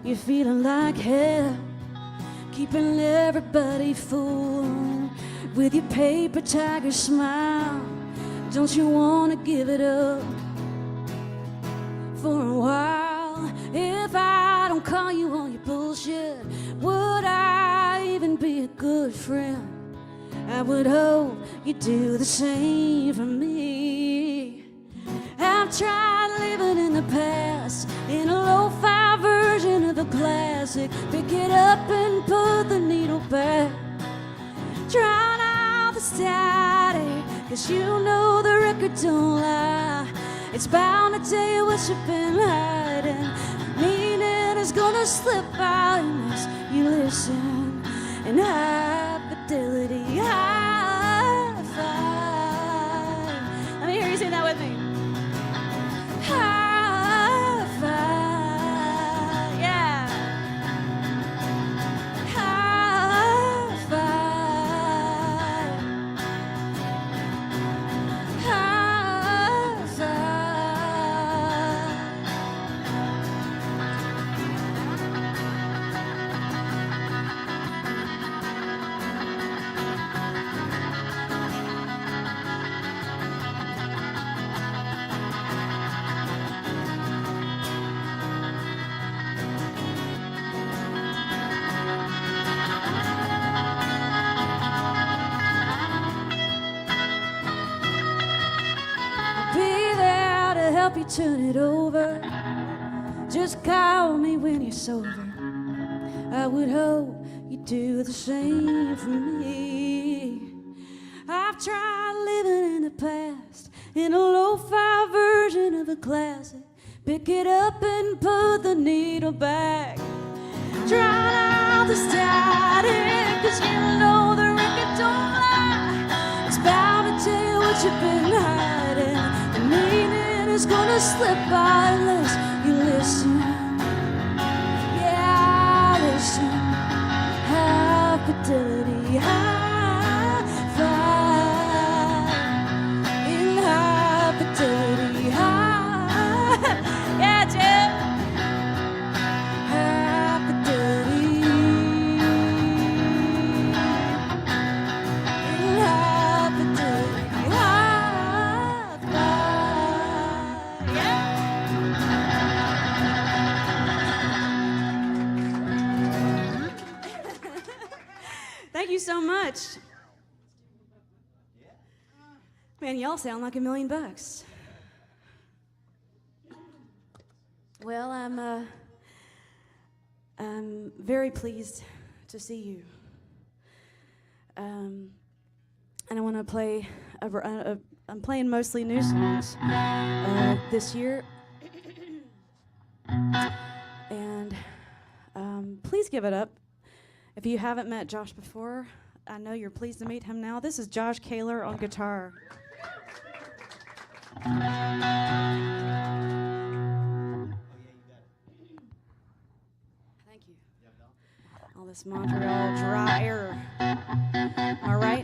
you're feeling like hell, keeping everybody fooled with your paper tiger smile. Don't you wanna give it up for a while? If I don't call you on your bullshit, would I even be a good friend? I would hope you'd do the same for me. I've tried living in the past, in a lo-fi version of a classic. Pick it up and put the needle back. Drown out the static, 'cause you know the record don't lie. It's bound to tell you what you've been hiding. Meaning is gonna slip out unless you listen. And high fidelity, high five. Let me hear you sing that with me. High five, yeah. High five. High five. Help you turn it over. Just call me when you're sober. I would hope you'd do the same for me. I've tried living in the past, in a lo-fi version of a classic. Pick it up and put the needle back. Drown out the static, 'cause you know the record don't lie. It's bound to tell you what you've been hiding. The meaning is gonna slip by unless you listen. Yeah, listen. High fidelity, high five. In high fidelity, high. Yeah, Jim. High fidelity. In high fidelity, high five. Yeah. Thank you so much. Man, y'all sound like $1 million. Well, I'm very pleased to see you. And I want to play. I'm playing mostly new songs this year, and please give it up. If you haven't met Josh before, I know you're pleased to meet him now. This is Josh Kaler on guitar. Thank you. All this Montreal dry air. All right.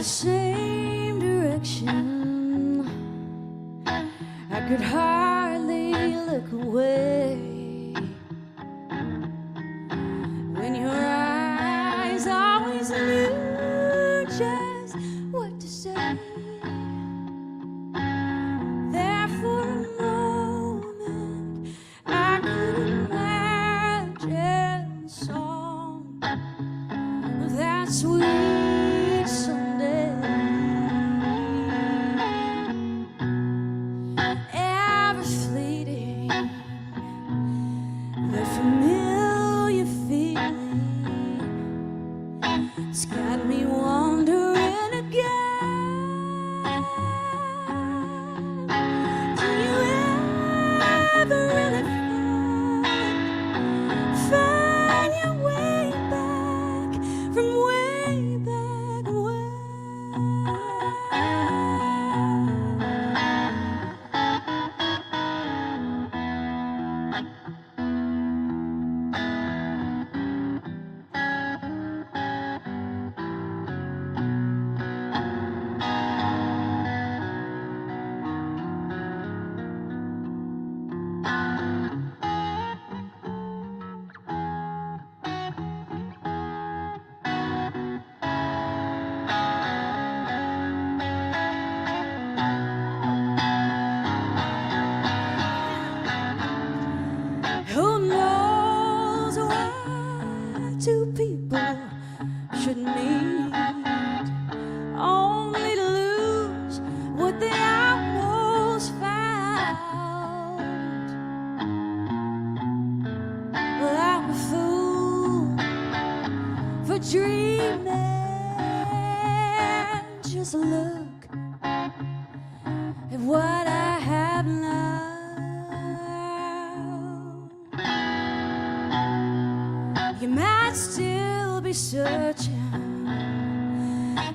Same direction. I could hardly look away when your eyes always knew just what to say. There for a moment I could imagine a song that sweet. Find your dreaming. Just look at what I have now. You might still be searching,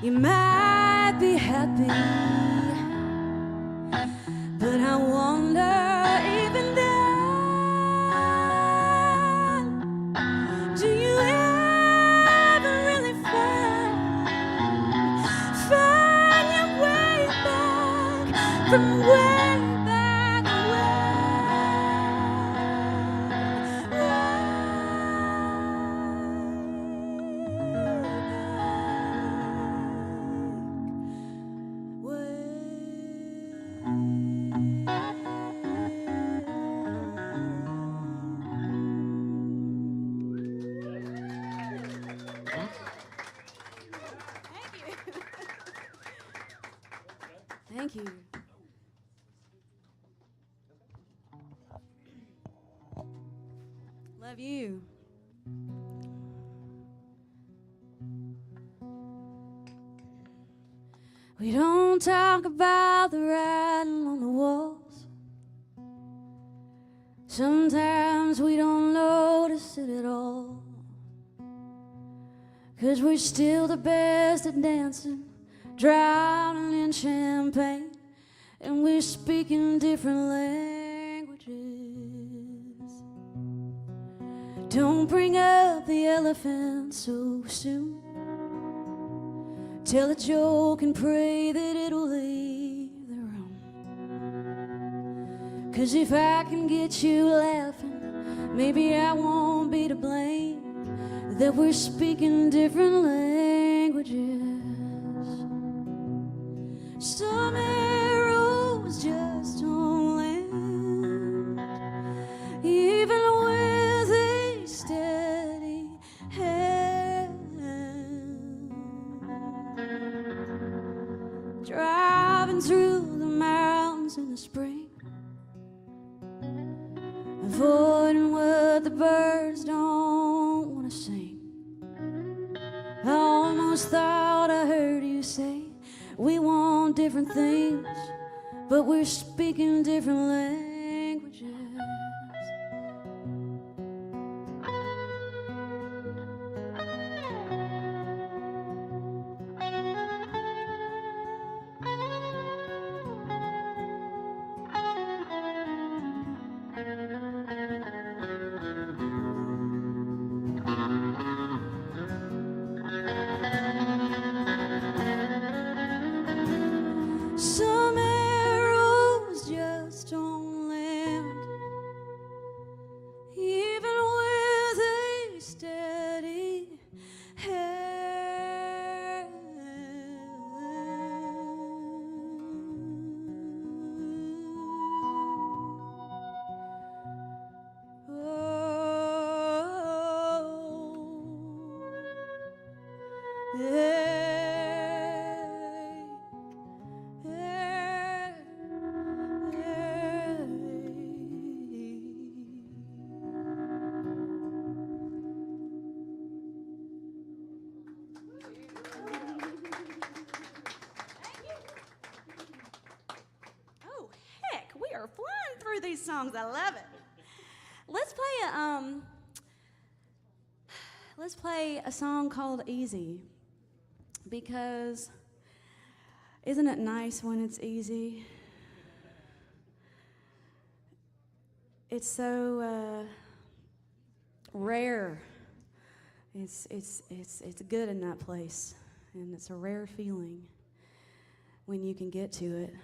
you might be happy, but I wonder even then, do you ever really find your way back from way back Thank you. Love you. We don't talk about the writing on the walls. Sometimes we don't notice it at all, 'cause we're still the best at dancing, drowning in champagne, and we're speaking different languages. Don't bring up the elephant so soon. Tell a joke and pray that it'll leave the room. 'Cause if I can get you laughing, maybe I won't be to blame that we're speaking different languages. Some arrows just don't land, even with a steady hand. Driving through the mountains in the spring, avoiding what the birds don't want to sing. I almost thought I heard you say we want different things, but we're speaking different languages. Some arrows just don't land, even with a steady hand. Oh, yeah. Oh, heck, we are flying through these songs. I love it. Let's play a song called Easy, because isn't it nice when it's easy? It's so rare. It's good in that place, and it's a rare feeling when you can get to it.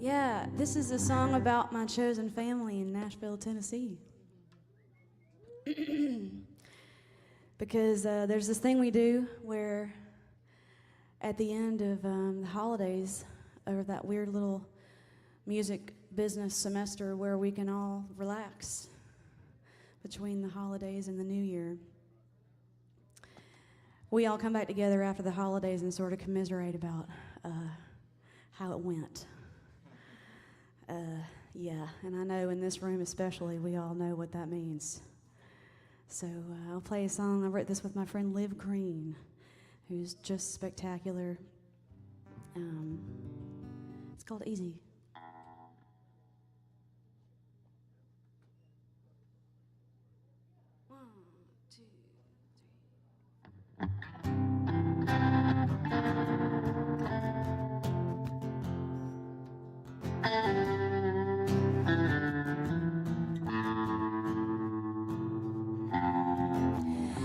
Yeah, this is a song about my chosen family in Nashville, Tennessee. Because there's this thing we do where at the end of the holidays, or that weird little music business semester where we can all relax between the holidays and the new year, we all come back together after the holidays and sort of commiserate about how it went. Yeah, and I know in this room especially, we all know what that means. So I'll play a song. I wrote this with my friend Liv Green, who's just spectacular. It's called Easy.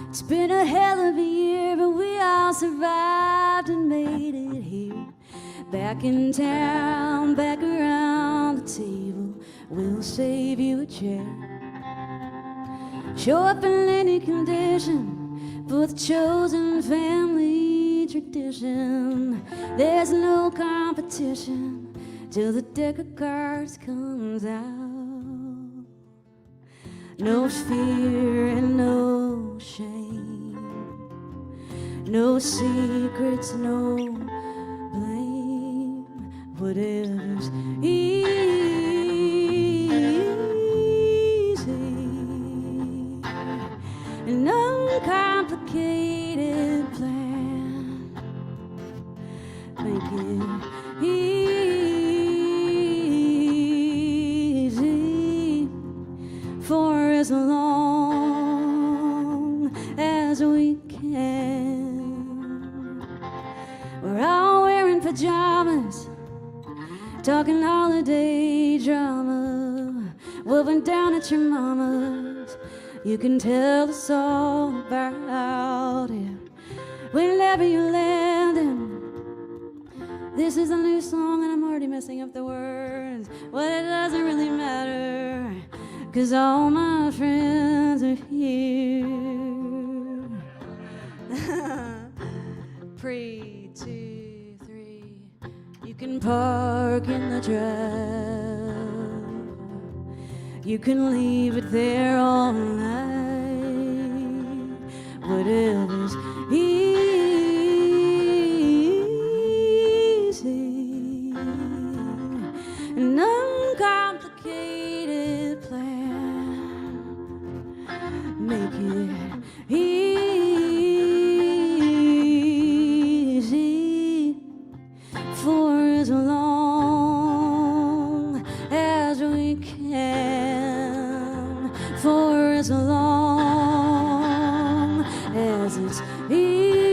It's been a hell of a year, but we all survived and made it here. Back in town, back around the table, we'll save you a chair. Show up in any condition for the chosen family tradition. There's no competition till the deck of cards comes out. No fear and no shame, no secrets, no blame. Whatever's easy, an uncomplicated plan. Make it easy for as long as we can. We're all wearing pajamas, talking holiday drama. What went down at your mama's, you can tell us all about it whenever you're landing. This is a new song and I'm already messing up the words. Well, it doesn't really matter, 'cause all my friends are here. Pre, 2, 3. You can park in the drive. You can leave it there all night. Whatever's easy, an uncomplicated plan. Make it easy for as long as we can, for as long as it's easy.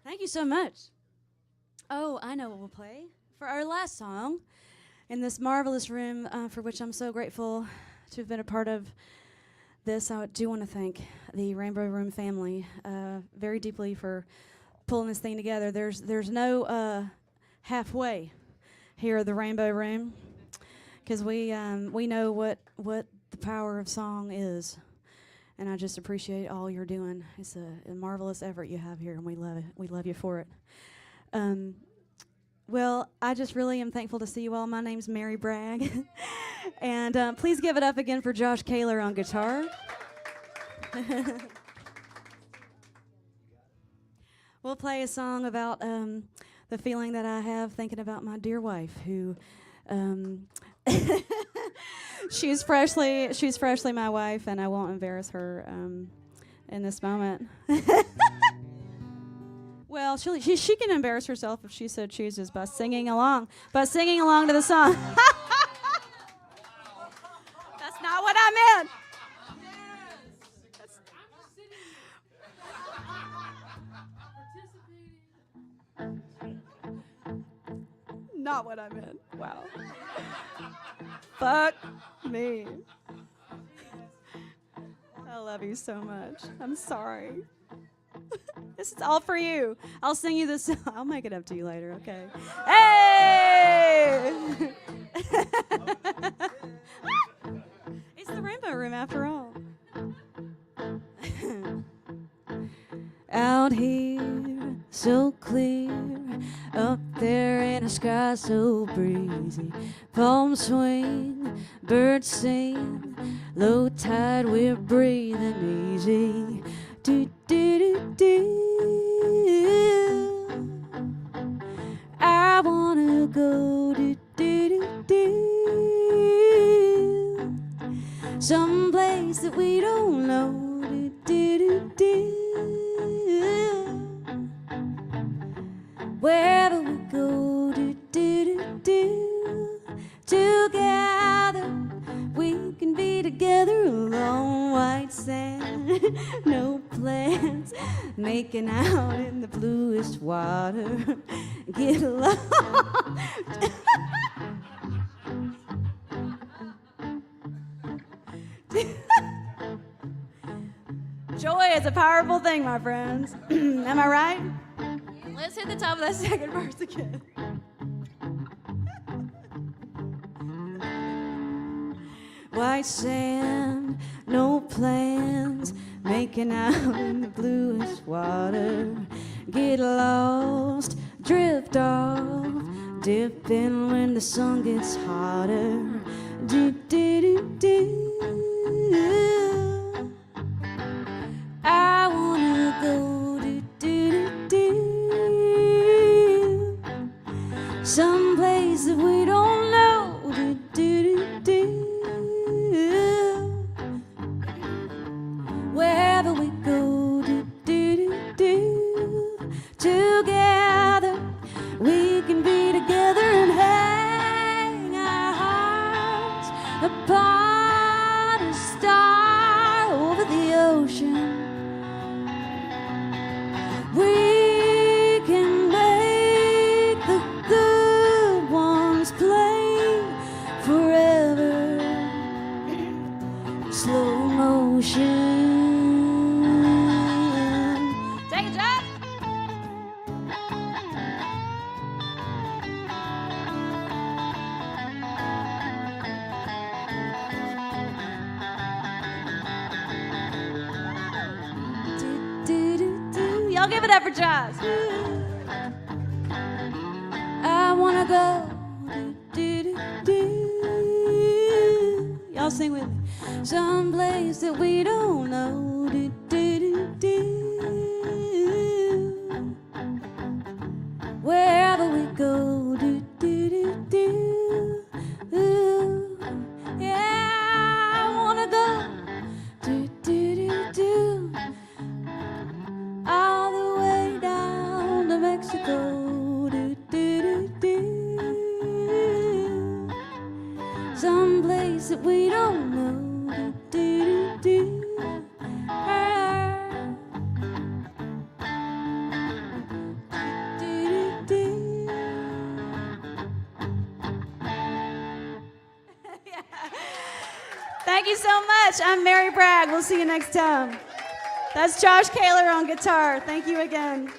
Thank you so much. Oh, I know what we'll play for our last song in this marvelous room, for which I'm so grateful to have been a part of this. I do want to thank the Rainbow Room family very deeply for pulling this thing together. There's no halfway here at the Rainbow Room, because we know what the power of song is. And I just appreciate all you're doing. It's a marvelous effort you have here, and we love it. We love you for it. Well, I just really am thankful to see you all. My name's Mary Bragg. And please give it up again for Josh Kaler on guitar. We'll play a song about the feeling that I have thinking about my dear wife, who... She's freshly my wife, and I won't embarrass her in this moment. Well, she can embarrass herself if she so chooses by singing along to the song. That's not what I meant. Not what I meant. Wow. Fuck me. I love you so much. I'm sorry. This is all for you. I'll sing you this song. I'll make it up to you later, okay? Hey! It's the Rainbow Room after all. Out here, so clear, up there in a sky so breezy. Palms swing, birds sing, low tide, we're breathing easy. Do do do do. I wanna go do do do do. Someplace that we don't know. Do do do do. Wherever we go, do do do do. Together, we can be together along white sand. No plans, making out in the bluest water. Get along. Joy is a powerful thing, my friends. Am I right? Let's hit the top of that second verse again. White sand, no plans, making out in the bluest water. Get lost, drift off, dip in when the sun gets hotter. Do do do do. I wanna go do do do do. Someplace that we don't know. Do do do do. Wherever we go, do do do do. Together, we can be together and hang our hearts upon a star over the ocean. We can make the good ones play forever. Slow motion. Take it, Josh. Do, do, do, do. Y'all give it up for Josh. I wanna go. Do, do, do, do. Y'all sing with me. Someplace that we don't know. Do, do, do, do. Wherever we go. Do, do, do, do. Ooh. Yeah, I wanna go. Do, do, do, do. All the way down to Mexico. Do, do, do, do. Someplace that we don't know. Do, do, do. Do, do, do. Yeah. Thank you so much. I'm Mary Bragg. We'll see you next time. That's Josh Kaler on guitar. Thank you again.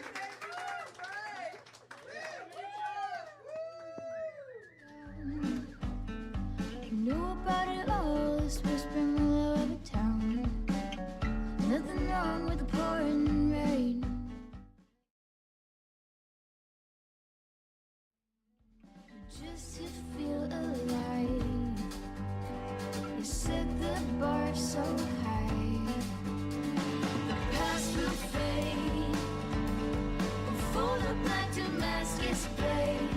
Knew about it all, this whispering all over town. Nothing wrong with the pouring rain. Just to feel alive. You set the bar so high. The past will fade. We'll fold up like Damascus blades.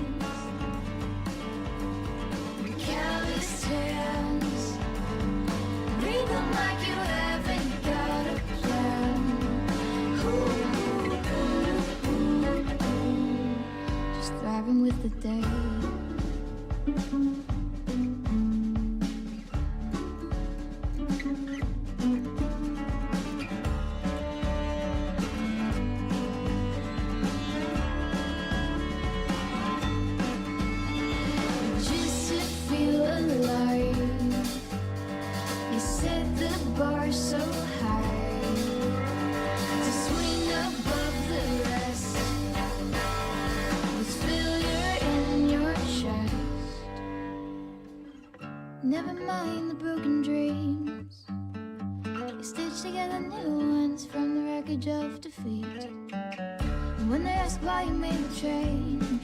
Callous hands. Read them like you haven't got a plan. Ooh, ooh, ooh, ooh. Just thriving with the day. Just to feel alive. You set the bar so high. To swing above the never mind the broken dreams. You stitch together new ones from the wreckage of defeat. And when they ask why you made the change,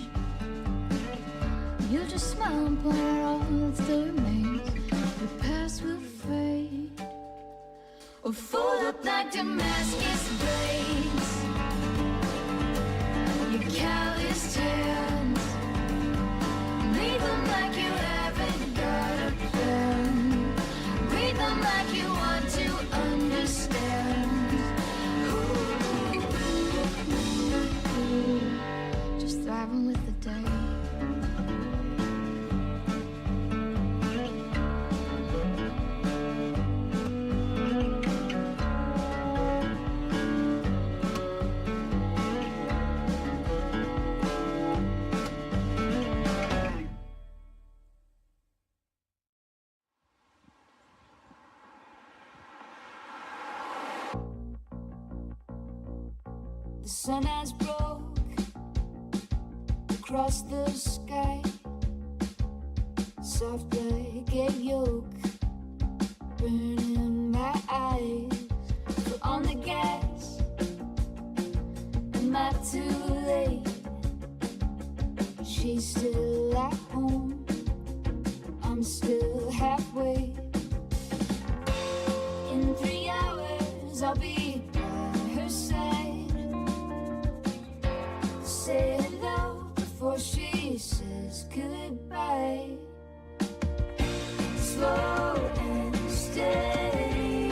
you just smile and point out all that still remains. The past will fade, or fold up like Damascus blades. Your calloused hands, read them like you haven't got a plan. Read them like you want to understand. Ooh, just thriving with the day. The sun has broke across the sky, soft like a yoke, burning my eyes. Foot on the gas, am I too late? She's still at home, I'm still halfway. In 3 hours I'll be by her side. Say hello before she says goodbye. Slow and steady.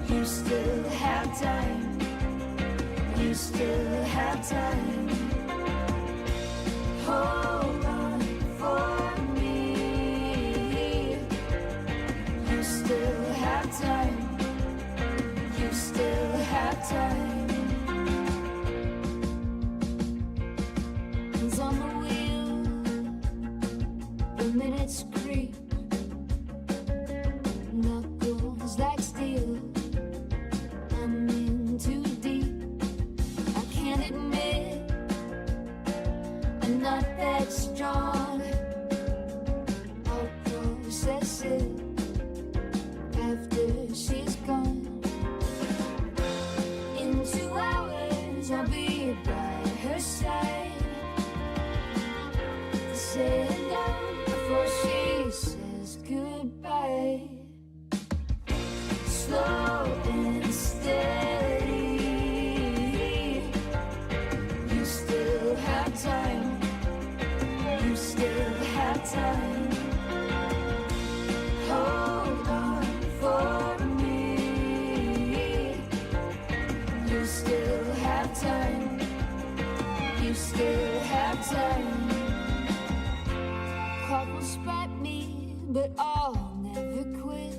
You still have time. You still have time. Hold on for me. You still have time. You still have time. On the wheel, the minutes creep, knuckles like steel. I'm in too deep. I can't admit I'm not that strong. I'll process it after she's gone. In 2 hours I'll be by her side. Say hello before she says goodbye. Slow and steady. You still have time. You still have time. Hold on for me. You still have time. You still have time. Clock will spot me, but I'll never quit.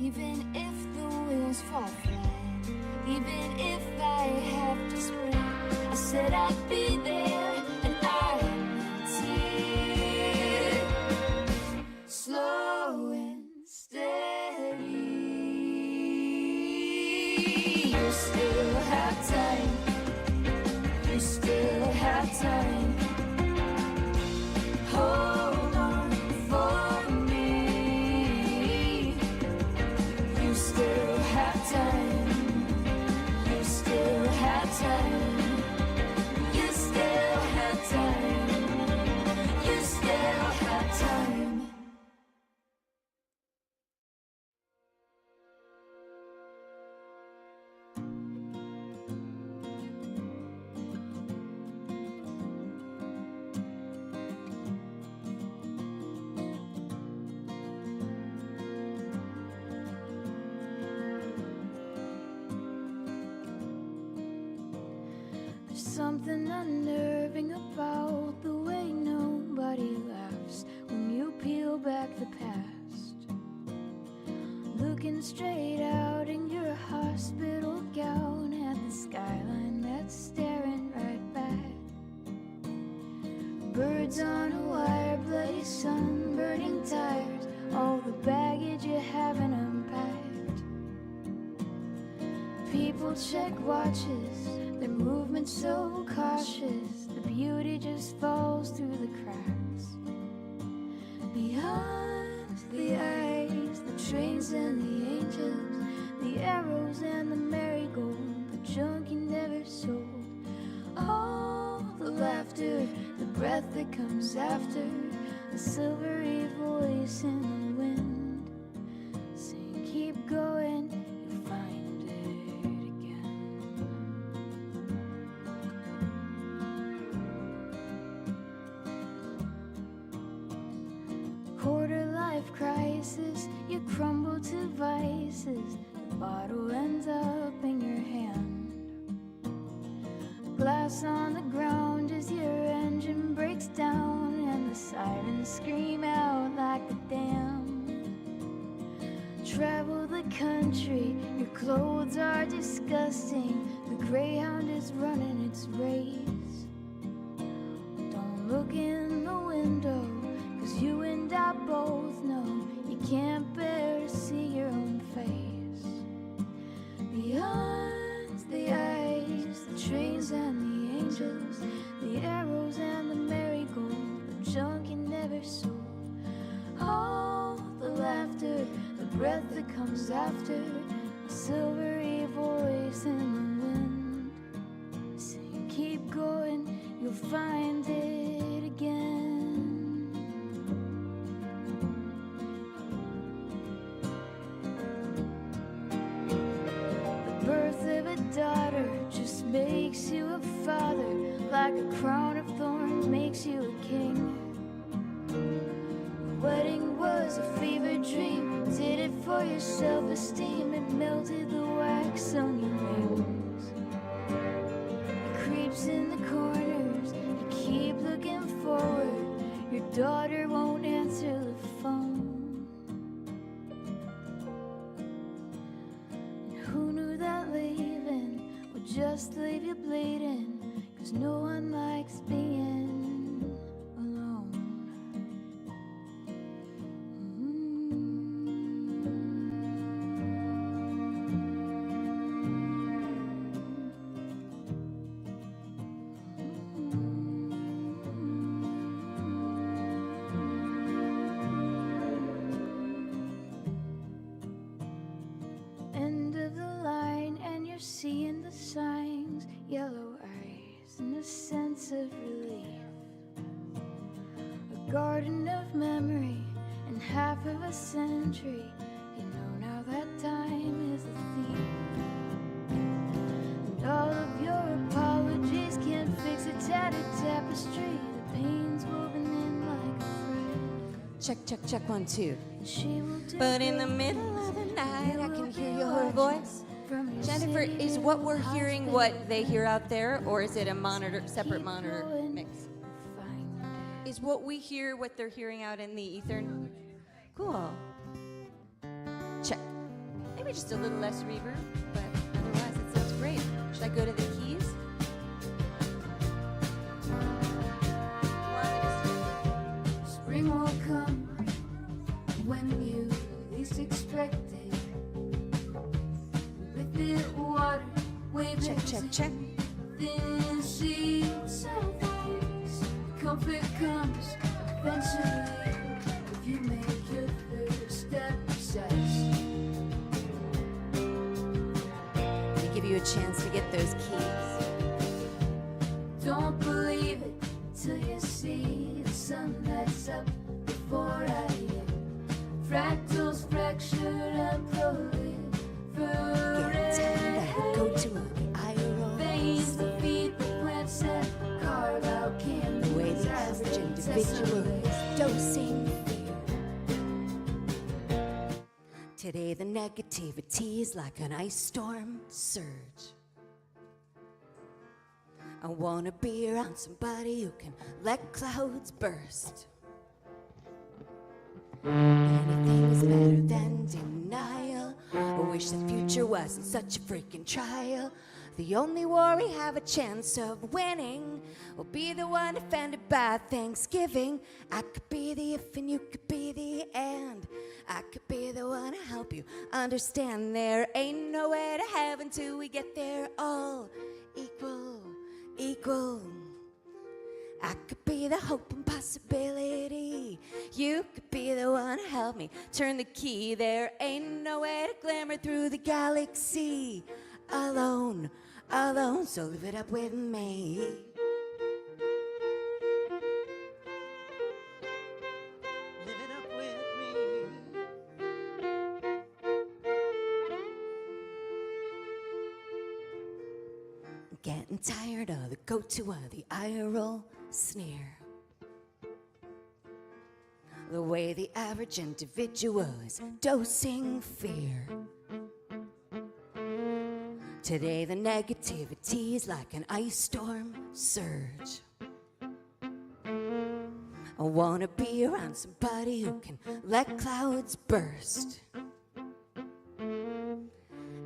Even if the wheels fall flat, even if I have to sprint, I said I'd be there, and I meant it. Slow and steady. You still have time. You still have time. Hold on for me. You still have time. You still have time. You still have time. You still have time. Something unnerving about the way nobody laughs when you peel back the past. Looking straight out in your hospital gown at the skyline that's staring right back. Birds on a wire, bloody sun, burning tires, all the baggage you haven't unpacked. People check watches, Their movement so cautious, the beauty just falls through the cracks. Behind the eyes, the trains and the angels, the arrows and the marigold, the junk you never sold. All the laughter, the breath that comes after, a silvery voice in the wind, saying keep going, you'll find it again. Quarter life crisis, you crumble to vices, the bottle ends up in your hand. Glass on the ground as your engine breaks down, and the sirens scream out like a dam. Travel the country, your clothes are disgusting, the greyhound is running its race. Don't look in the window, 'cause you and I both know you can't bear to see your own face. Beyond the eyes, the trains and the angels, the arrows and the marigold, the junk you never sold. All the laughter, the breath that comes after, a silvery voice in the wind, saying keep going, you'll find it again. The birth of a daughter just makes you a father, like a crown of thorns makes you a king. The wedding was a fever dream, did it for your self-esteem, it melted the wax on your rings. It creeps in the corners, you keep looking forward, your daughter won't answer the phone. And who knew that leaving would just leave you bleeding, 'cause no one likes being alone. End of the line, and you're seeing the signs, yellow eyes and a sense of relief. A garden of memory and half of a century, you know now that time is a thief. And all of your apologies can't fix a tattered tapestry, the pain's woven in like a thread. Check, check, check, 1, 2. She will do But in the middle of the night, I can hear your voice. Jennifer, is what we're hearing what they hear out there, or is it a monitor, separate monitor mix? Is what we hear what they're hearing out in the ether? Cool. Check. Maybe just a little less reverb, but otherwise it sounds great. Should I go to the keys? Spring will come when you least expect it. With it, water, waves, Check, check, check. thin sheets of ice. Comfort comes eventually if you make your first step precise. They give you a chance to get those keys. Don't believe it till you see the sun lights up before I am. Fractals fractured and proliferated. Go to an iron Veins that feed the plants and carve out candles. the way the average individual is dosing fear. Today the negativity is like an ice storm surge. I wanna be around somebody who can let clouds burst. Anything is better than denial. I wish the future wasn't such a freaking trial. The only war we have a chance of winning will be the one offended by Thanksgiving. I could be the if and you could be the and. I could be the one to help you understand there ain't no way to heaven till we get there all equal. equal. I could be the hope and possibility. You could be the one to help me turn the key. There ain't no way to glimmer through the galaxy. Alone, alone, so live it up with me. Live it up with me. Getting tired of the go-to of the eye roll sneer. The way the average individual is dosing fear. Today the negativity is like an ice storm surge. I wanna be around somebody who can let clouds burst.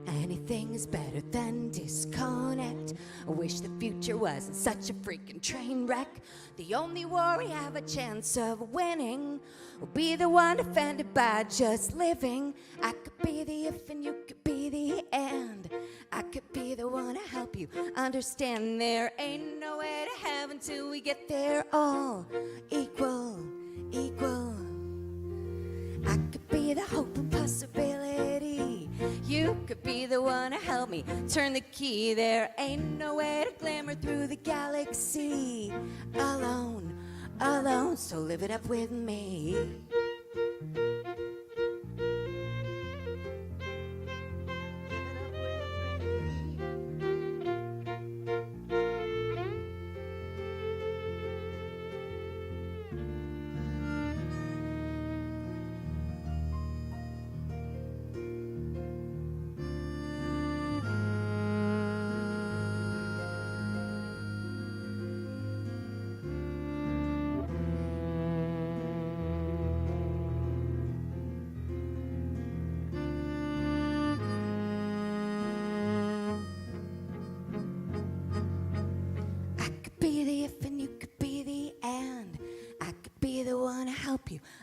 Anything is better than disconnect. I wish the future wasn't such a freaking train wreck. The only war we have a chance of winning will be the one defended by just living. I could be the if and you could be the and. I could be the one to help you understand there ain't no way to heaven till we get there all equal, equal. I could be the hope and possibility. You could be the one to help me turn the key. There ain't no way to glimmer through the galaxy. Alone, alone, so live it up with me.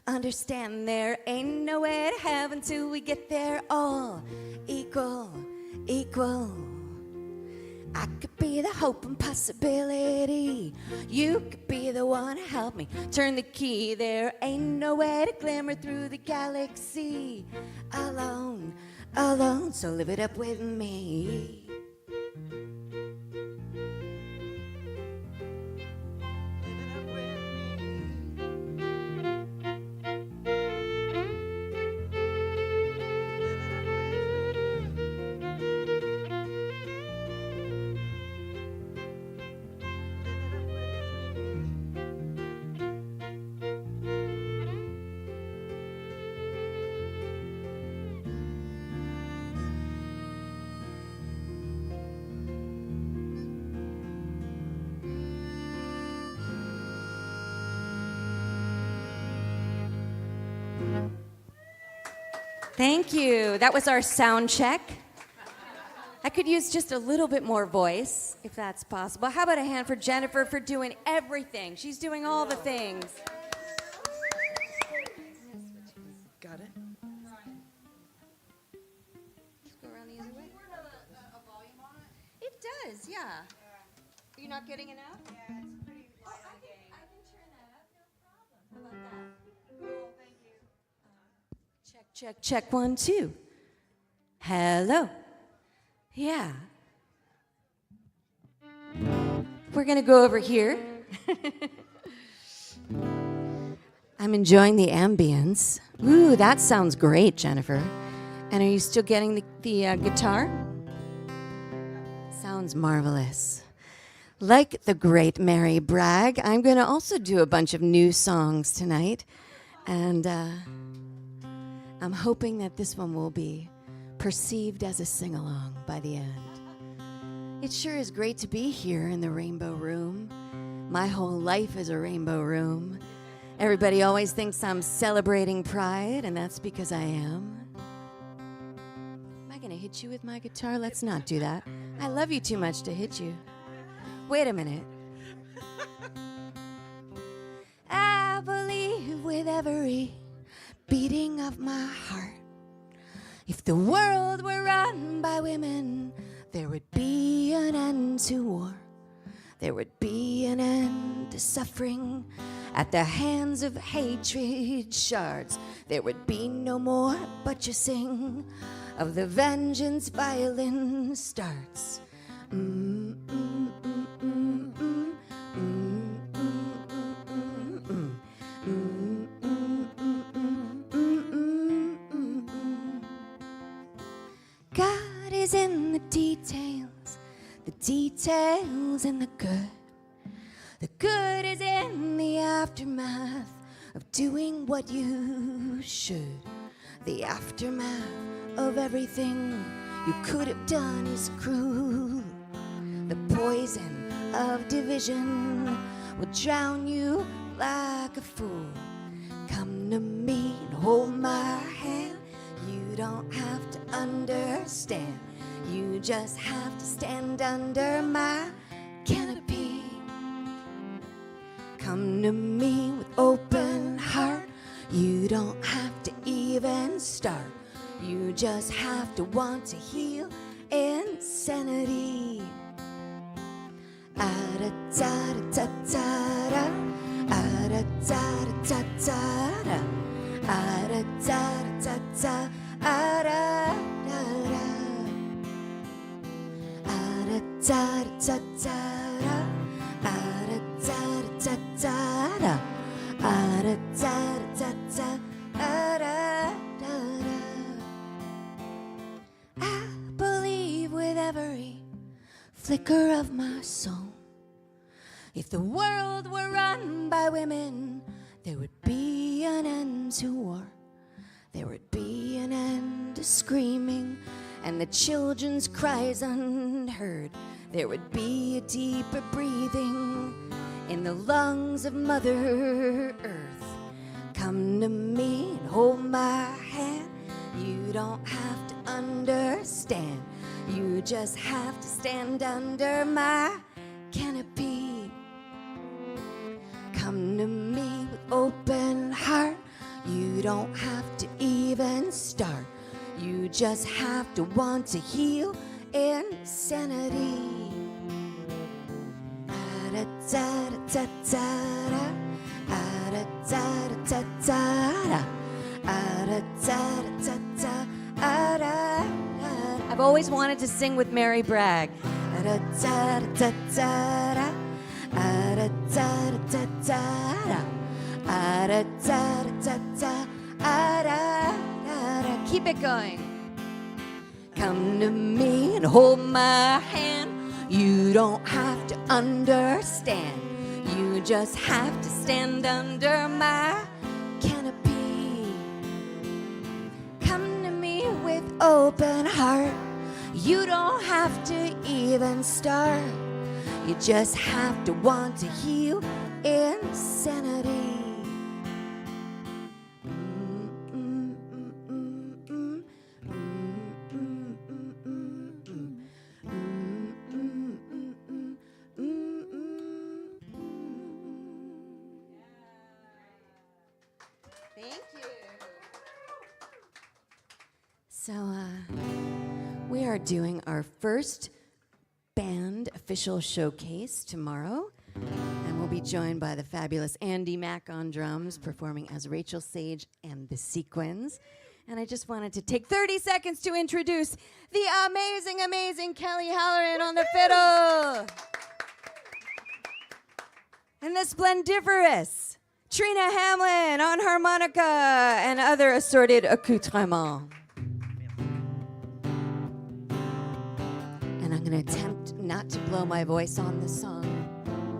Understand there ain't no way to heaven till we get there all equal, equal. I could be the hope and possibility. You could be the one to help me turn the key. There ain't no way to glimmer through the galaxy. Alone, alone, so live it up with me. Thank you. That was our sound check. I could use just a little bit more voice, if that's possible. How about a hand for Jennifer for doing everything? She's doing all the things. Got it? Just go around the other way. A volume on it? It does, yeah. Are you not getting enough? Yeah, it's pretty loud. I can turn that up, no problem. How about that? Cool, thank you. Check, check, check, 1, 2. Hello. Yeah. We're going to go over here. I'm enjoying the ambience. Ooh, that sounds great, Jennifer. And are you still getting the guitar? Sounds marvelous. Like the great Mary Bragg, I'm going to also do a bunch of new songs tonight. And I'm hoping that this one will be perceived as a sing-along by the end. It sure is great to be here in the Rainbow Room. My whole life is a Rainbow Room. Everybody always thinks I'm celebrating pride, and that's because I am. Am I going to hit you with my guitar? Let's not do that. I love you too much to hit you. Wait a minute. I believe with every beating of my heart, if the world were run by women, there would be an end to war. there would be an end to suffering at the hands of hatred shards. There would be no more but you sing of the vengeance violin starts. God is in the details and the good. The good is in the aftermath of doing what you should. The aftermath of everything you could have done is cruel. The poison of division will drown you like a fool. Come to me and hold my hand. You don't have to understand. You just have to stand under my canopy. Come to me with open heart. You don't have to even start. You just have to want to heal insanity. Ah-da-da-da-da-da-da. Ah-da-da-da-da-da-da. Ah-da-da-da-da-da. Ah-da-da-da. Ah-da-da-da-da-da. Ah-da-da-da-da-da. Ah-da-da-da-da-da. Ah-da-da-da. I believe with every flicker of my soul, if the world were run by women, there would be an end to war. There would be an end to screaming and the children's cries unheard. There would be a deeper breathing in the lungs of Mother Earth. Come to me and hold my hand. You don't have to understand. You just have to stand under my canopy. Come to me with open heart. You don't have to even start. You just have to want to heal insanity. Ah-da-da-da-da-da. Ah-da-da-da-da-da. Ah-da-da-da-da-da. Ah-da-da-da. I've always wanted to sing with Mary Bragg. Ah-da-da-da-da-da. Ah-da-da-da-da-da. Ah-da-da-da-da-da. Ah-da-da-da. Keep it going. Come to me and hold my hand. You don't have to understand. You just have to stand under my canopy. Come to me with open heart. You don't have to even start. You just have to want to heal insanity. Thank you. So, we are doing our first band official showcase tomorrow, and we'll be joined by the fabulous Andy Mack on drums, performing as Rachel Sage and the Sequins. And I just wanted to take 30 seconds to introduce the amazing, amazing Kelly Halloran on the fiddle. And the splendiferous Trina Hamlin on harmonica and other assorted accoutrements. And I'm going to attempt not to blow my voice on this song,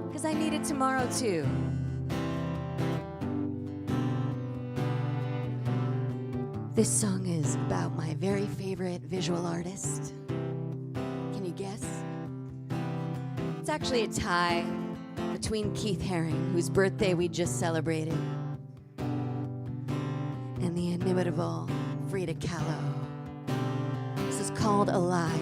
because I need it tomorrow too. This song is about my very favorite visual artist. Can you guess? It's actually a tie between Keith Haring, whose birthday we just celebrated, and the inimitable Frida Kahlo. This is called Alive,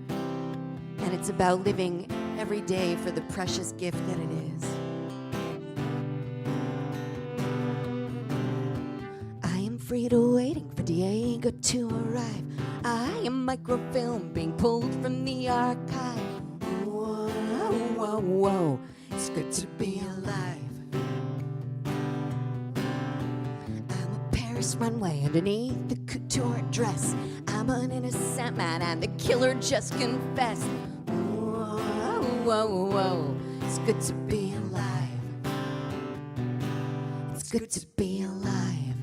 and it's about living every day for the precious gift that it is. I am Frida waiting for Diego to arrive. I am microfilm being pulled from the archive. Whoa, whoa, whoa. It's good to be alive. I'm a Paris runway underneath the couture dress. I'm an innocent man and the killer just confessed. Whoa, whoa, whoa. It's good to be alive. It's good to be alive.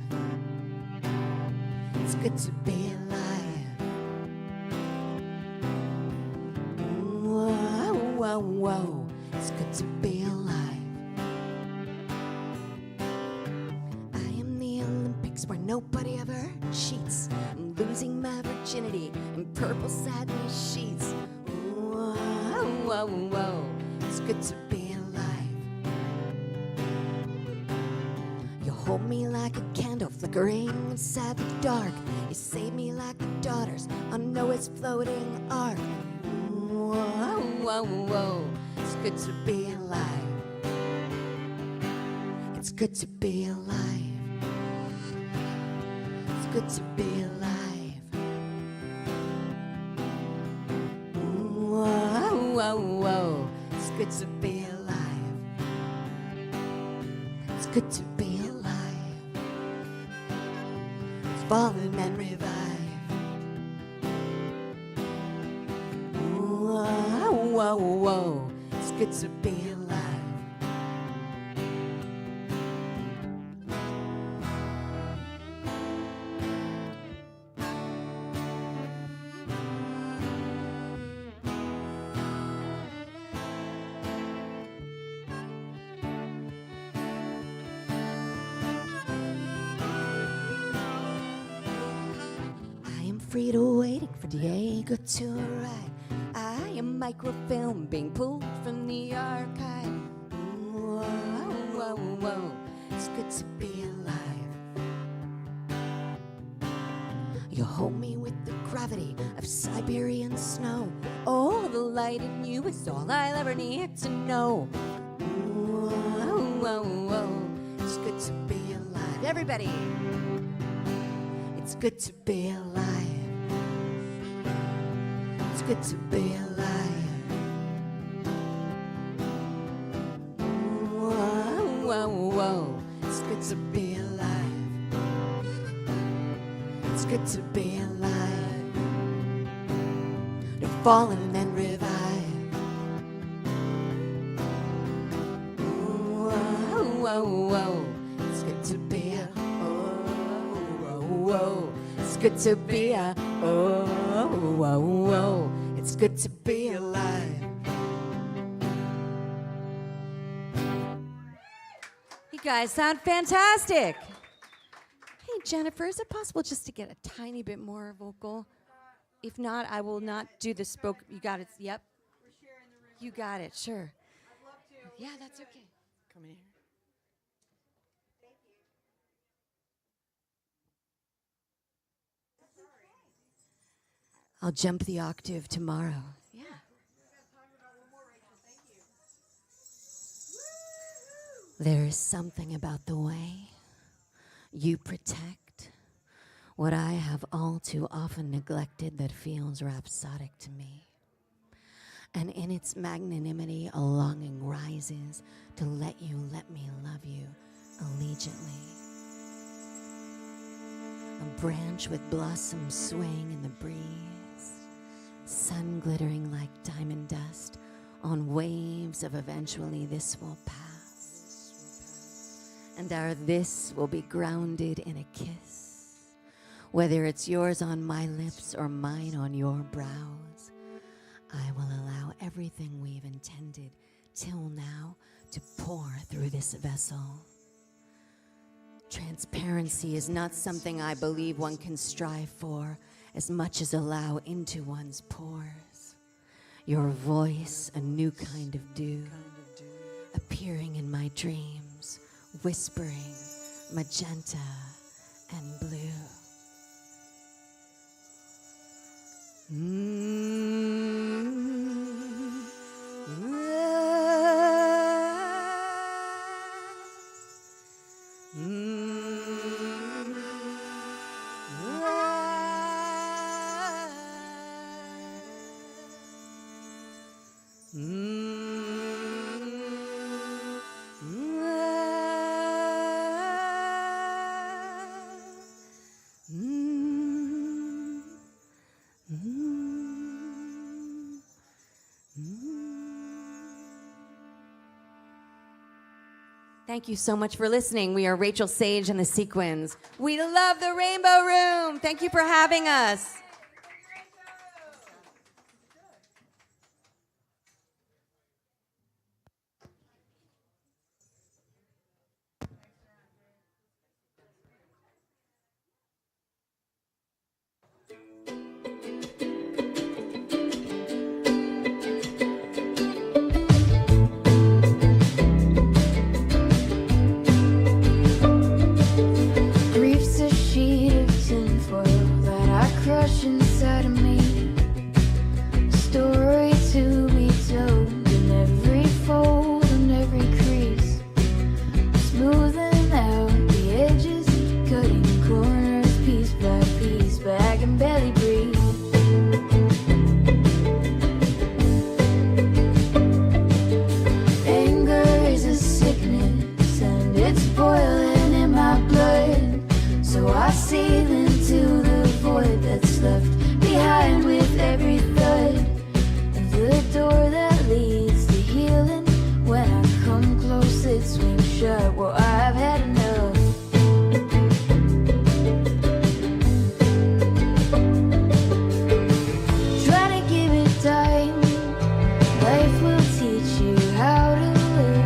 It's good to be alive. Whoa, whoa, whoa. It's good to be alive. I am the Olympics where nobody ever cheats. I'm losing my virginity in purple satin sheets. Whoa, whoa, whoa. It's good to be alive. You hold me like a candle flickering inside the dark. You save me like the daughters on Noah's floating ark. Whoa, whoa, whoa. It's good to be alive. It's good to be alive. It's good to be alive. Whoa, whoa, whoa. It's good to be alive. It's good to be alive. It's fallen and revive. Whoa, whoa, whoa. It's good to be alive. Frida waiting for Diego to arrive. I am microfilm being pulled from the archive. Whoa, whoa, whoa. It's good to be alive. You hold me with the gravity of Siberian snow. Oh, the light in you is all I'll ever need to know. Whoa, whoa, whoa. It's good to be alive. Everybody. It's good to be alive. It's good to be alive. Whoa, whoa, whoa. It's good to be alive. It's good to be alive. To fall and then revive. Whoa, whoa, whoa. It's good to be a whoa. It's good to be a whoa, whoa. It's good to be alive. You guys sound fantastic. Hey, Jennifer, is it possible just to get a tiny bit more vocal? If not, I will not do the spoke. You got it. Yep. You got it. Sure. I'd love to. Yeah, that's okay. Come in here. I'll jump the octave tomorrow. Yeah. There is something about the way you protect what I have all too often neglected that feels rhapsodic to me. And in its magnanimity, a longing rises to let me love you allegiantly. A branch with blossoms swaying in the breeze, sun glittering like diamond dust on waves of eventually this will pass. And our this will be grounded in a kiss, whether it's yours on my lips or mine on your brows. I will allow everything we've intended till now to pour through this vessel. Transparency is not something I believe one can strive for as much as allow into one's pores. Your voice, a new kind of dew, appearing in my dreams, whispering magenta and blue. Thank you so much for listening. We are Rachel Sage and the Sequins. We love the Rainbow Room. Thank you for having us. Grief's a sheet of tinfoil that I crush inside of me. A story to be told in every fold and every crease. Smoothing out the edges, cutting corners piece by piece, but I can barely breathe. Anger is a sickness and it's boiling in my blood. So I sail into the void that's left behind with every thud of the door that leads to healing. When I come close, it swings shut. Well, I've had enough. Try to give it time. Life will teach you how to live.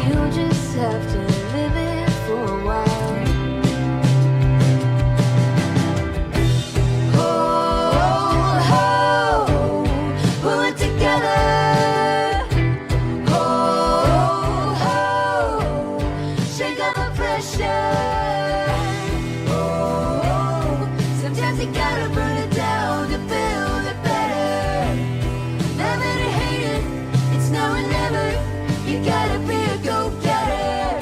You just have to live it for a while. Pull it together. Shake up the pressure. Sometimes you gotta burn it down to build it better. Love it or hate it, it's now or never. You gotta be a go-getter.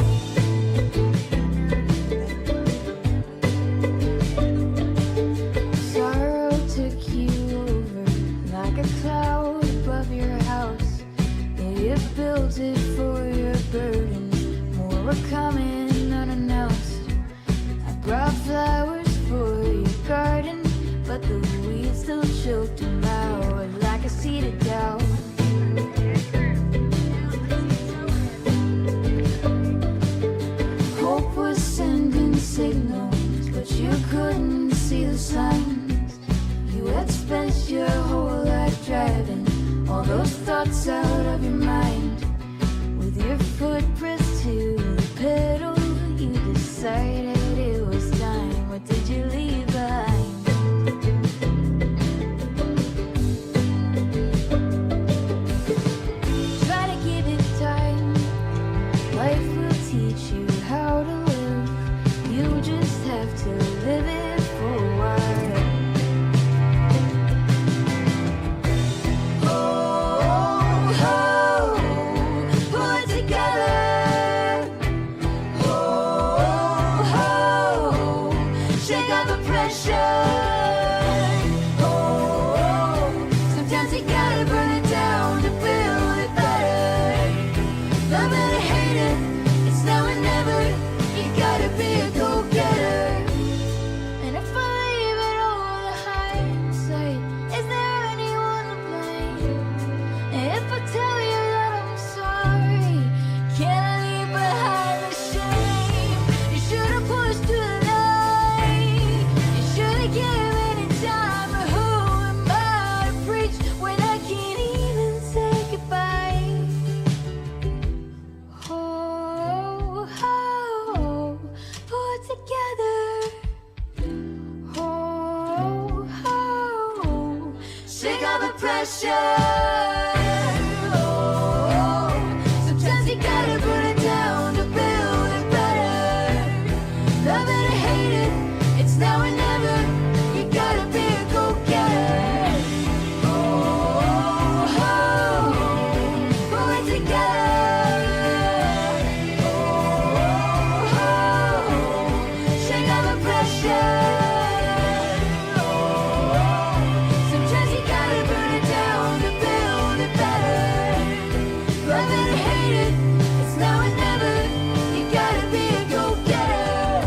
Sorrow took you over like a cloud above your house. Yeah, you built it for your burdens. More were coming unannounced. I brought flowers for your garden, but the weeds still choked them out like a seed of doubt. Hope was sending signals, but you couldn't see the signs. You had spent your whole life driving all those thoughts out of your mind. With your foot pressed to the pedal, you decided it was time. What did you leave behind? Try to give it time. Life will teach you how to live. You just have to live it for a while. Pull it together. Shake out the pressure. Sometimes you gotta burn it down to build it better. Love it or hate it, it's now or never. You gotta be a go-getter. And if I leave it all to hindsight, is there anyone to blame? And if I tell you that I'm sorry, can I leave behind the shame? You should've pushed through the night. You should've given it time. But who am I to preach when I can't even say goodbye? Pull it together. Shake out the pressure. Sometimes you gotta burn it down to build it better. Love it or hate it, it's now or never. You gotta be a go-getter. Pull it together. Shake out the pressure. Sometimes you gotta burn it down to build it better. Love it or hate it, it's now or never. You gotta be a go-getter.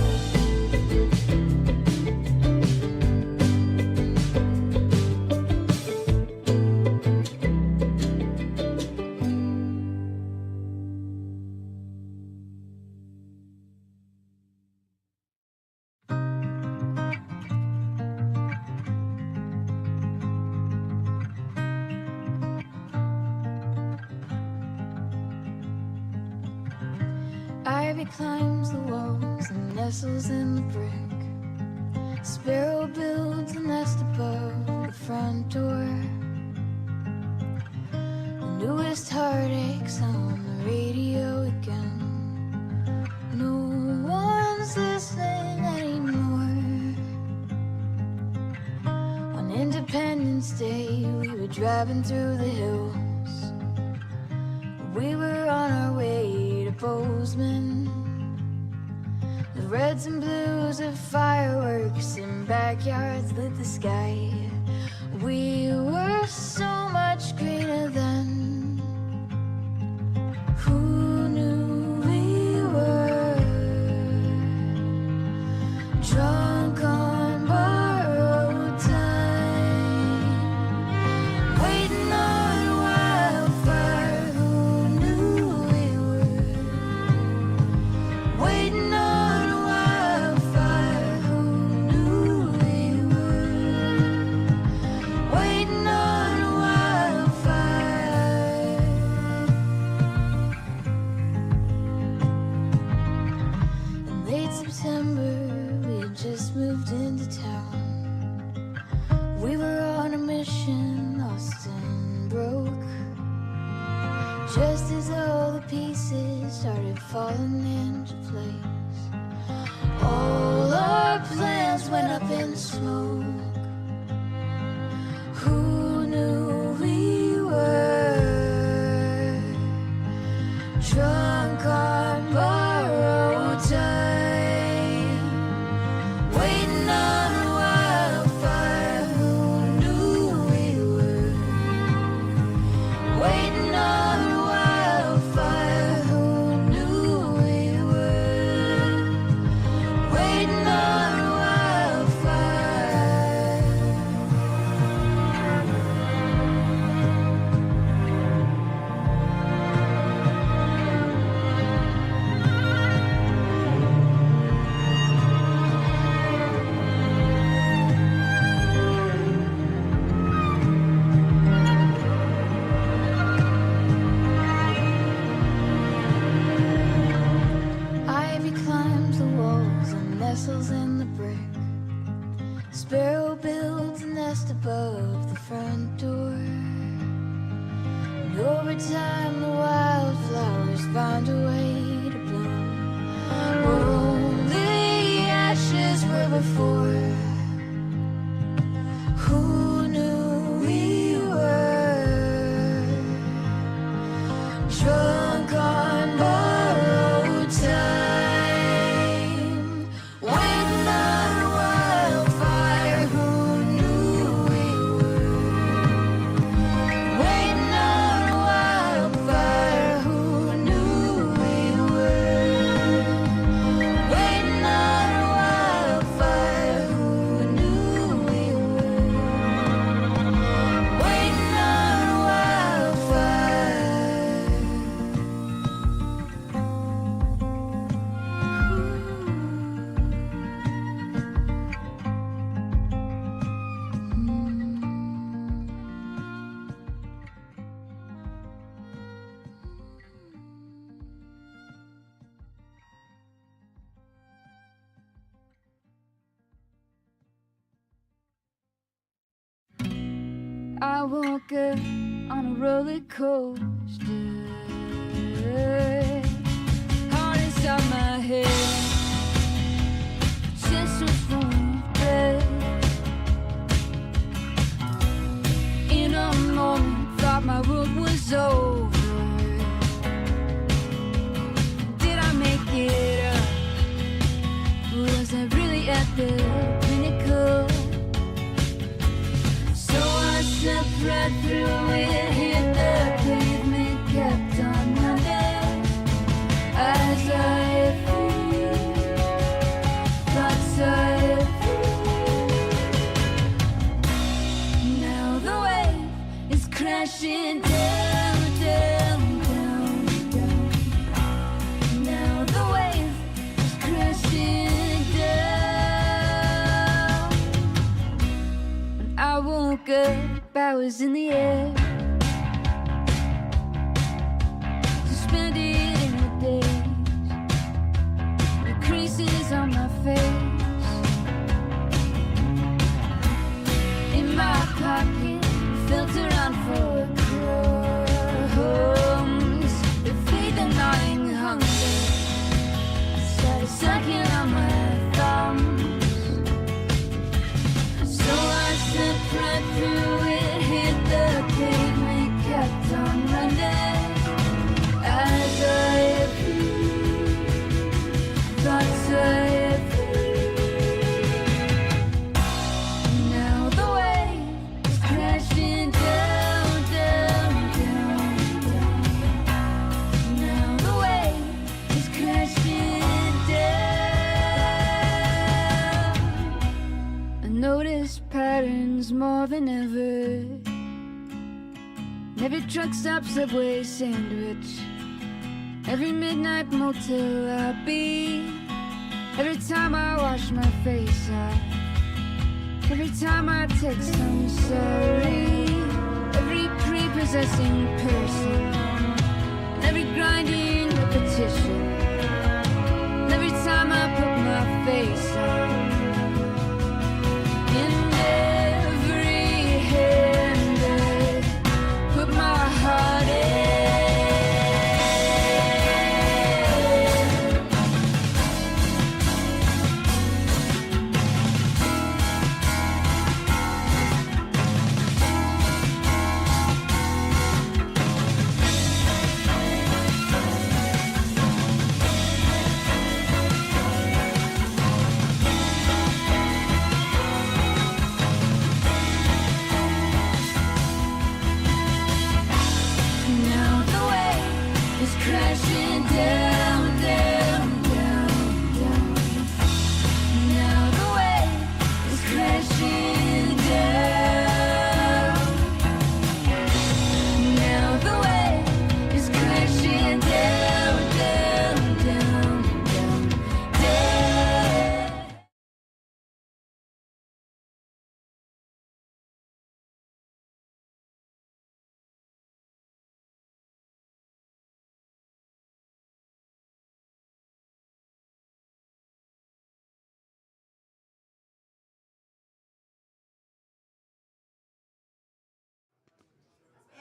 Ivy climbs the walls and nestles in the brick. Sparrow builds a nest above the front door. The newest heartaches on the radio again. No one's listening anymore. On Independence Day, we were driving through the hills. We were on our way to Bozeman. The reds and blues of fireworks in backyards lit the sky. We were so much greener then. Who knew we were drunk on borrowed time, waiting on a wildfire? Who knew we were waiting on a wildfire? Who knew we were waiting on a wildfire? In late September, we had just moved into town. We were on a mission, lost and broke. Just as all the pieces started falling into place, all our plans went up in smoke. Who knew we were drunk on borrowed time, waiting on a wildfire? Who knew we were waiting on a wildfire? Who knew we were waiting on a wildfire? Ivy climbs the walls and nestles in the brick. Sparrow builds a nest above the front door. And over time the wildflowers find a way to bloom where only ashes were before. Who knew we were drunk on borrowed time, waiting on a wildfire? Who knew we were waiting on a wildfire? Who knew we were waiting on a wildfire? Who knew we were waiting on a wildfire? I woke up on a roller coaster, heart inside my head, chest was full of breath. In a moment, thought my world was over. Did I make it up? Was I really at the pinnacle? So I slept right through it, hit the pavement, kept on running. As I feel, thoughts I feel. Now the wave is crashing down, down, down, down. Now the wave is crashing down. When I woke up, I was in the air, suspended in the days. truck stop, Subway sandwich. Every midnight motel lobby. Every time I wash my face off. Every time I text, I'm sorry. Every prepossessing person. Every grinding repetition. Every time I put my face on. In every hand I put my heart in. Now the wave is crashing down, down, down, down. Now the wave is crashing down. Now the wave is crashing down, down, down, down, down.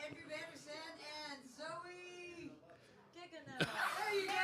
Andrew Vandersand and Zoe Guigueno. There you go.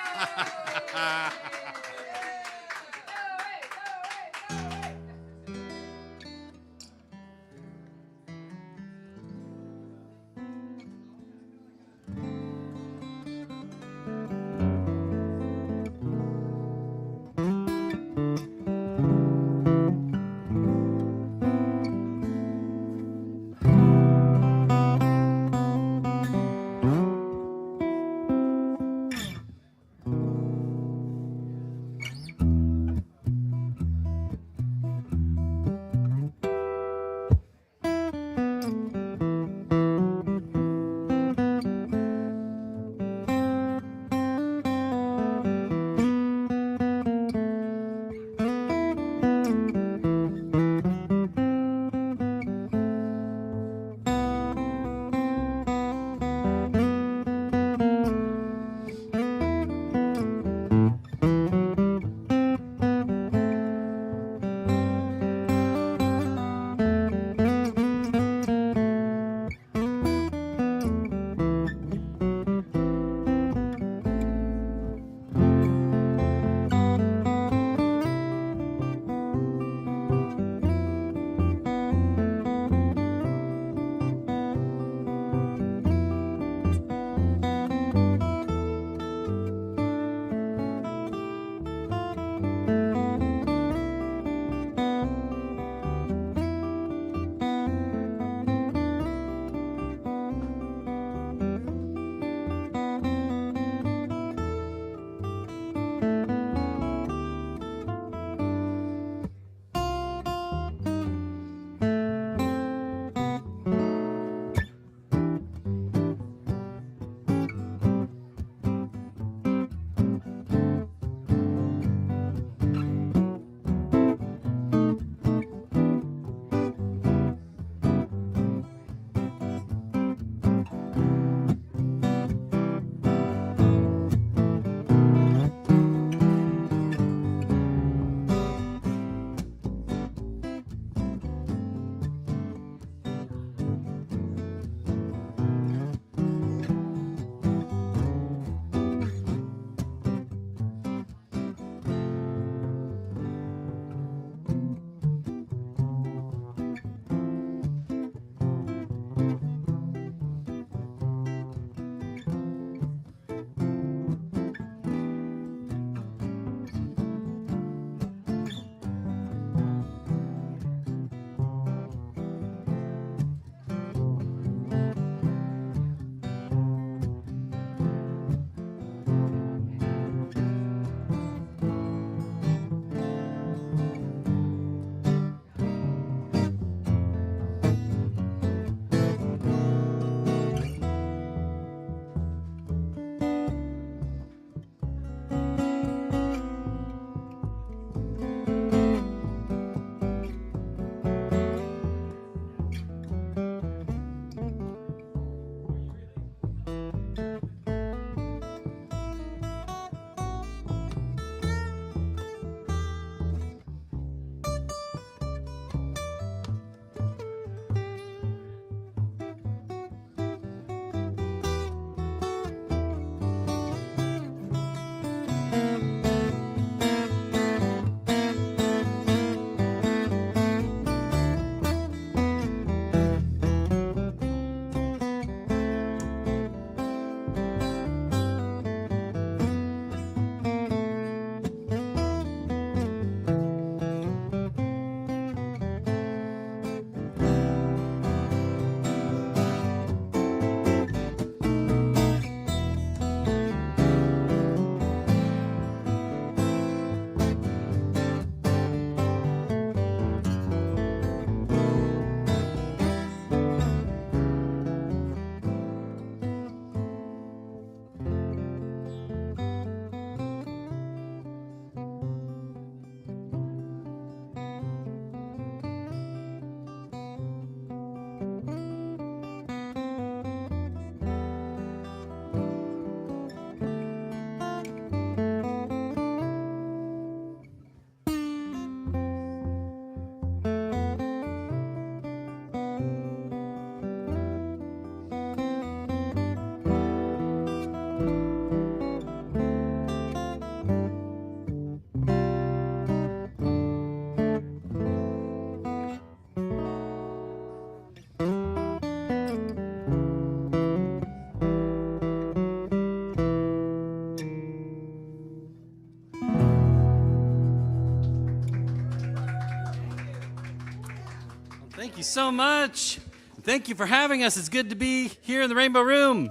Thank you so much. Thank you for having us. It's good to be here in the Rainbow Room.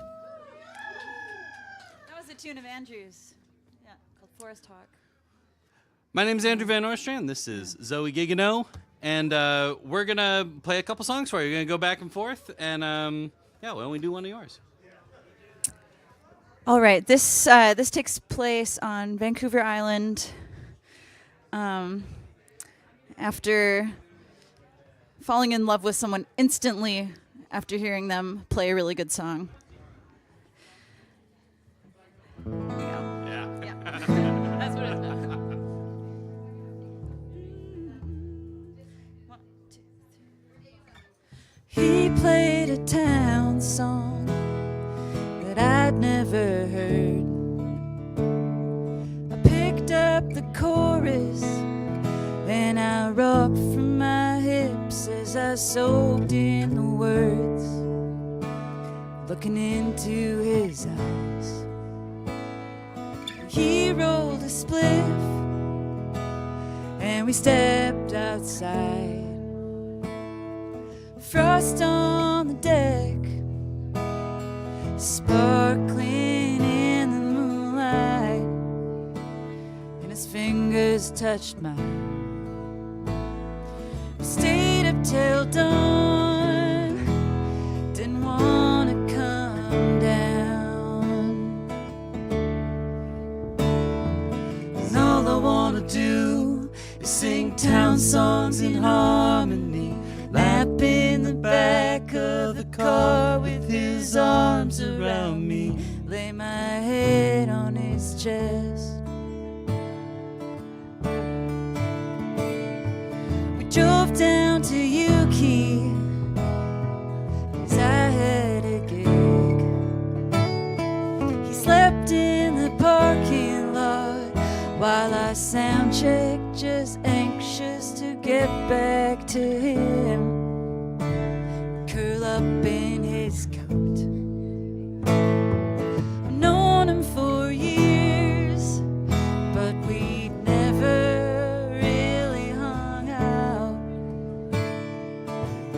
That was a tune of Andrew's. Yeah, called Forest Talk. My name is Andrew VanNorstrand. This is Zoe Guigueno. And we're going to play a couple songs for you. We're going to go back and forth. And yeah, why don't we do one of yours? All right, this takes place on Vancouver Island. After falling in love with someone instantly after hearing them play a really good song. There we go. Yeah. That's what it's about. 1, 2, 3. He played a town song that I'd never heard. I picked up the chorus and I rocked from my hips as I soaked in the words, looking into his eyes. He rolled a spliff and we stepped outside. Frost on the deck, sparkling in the moonlight, and his fingers touched mine. We stayed up till dawn, didn't want to come down. And all I want to do is sing town songs in harmony, lap in the back of the car with his arms around me, lay my head on his chest. We drove down to Yuki, 'cause I had a gig. He slept in the parking lot while I sound checked, just anxious to get back to him. Curl up in his coat. I've known him for years, but we'd never really hung out.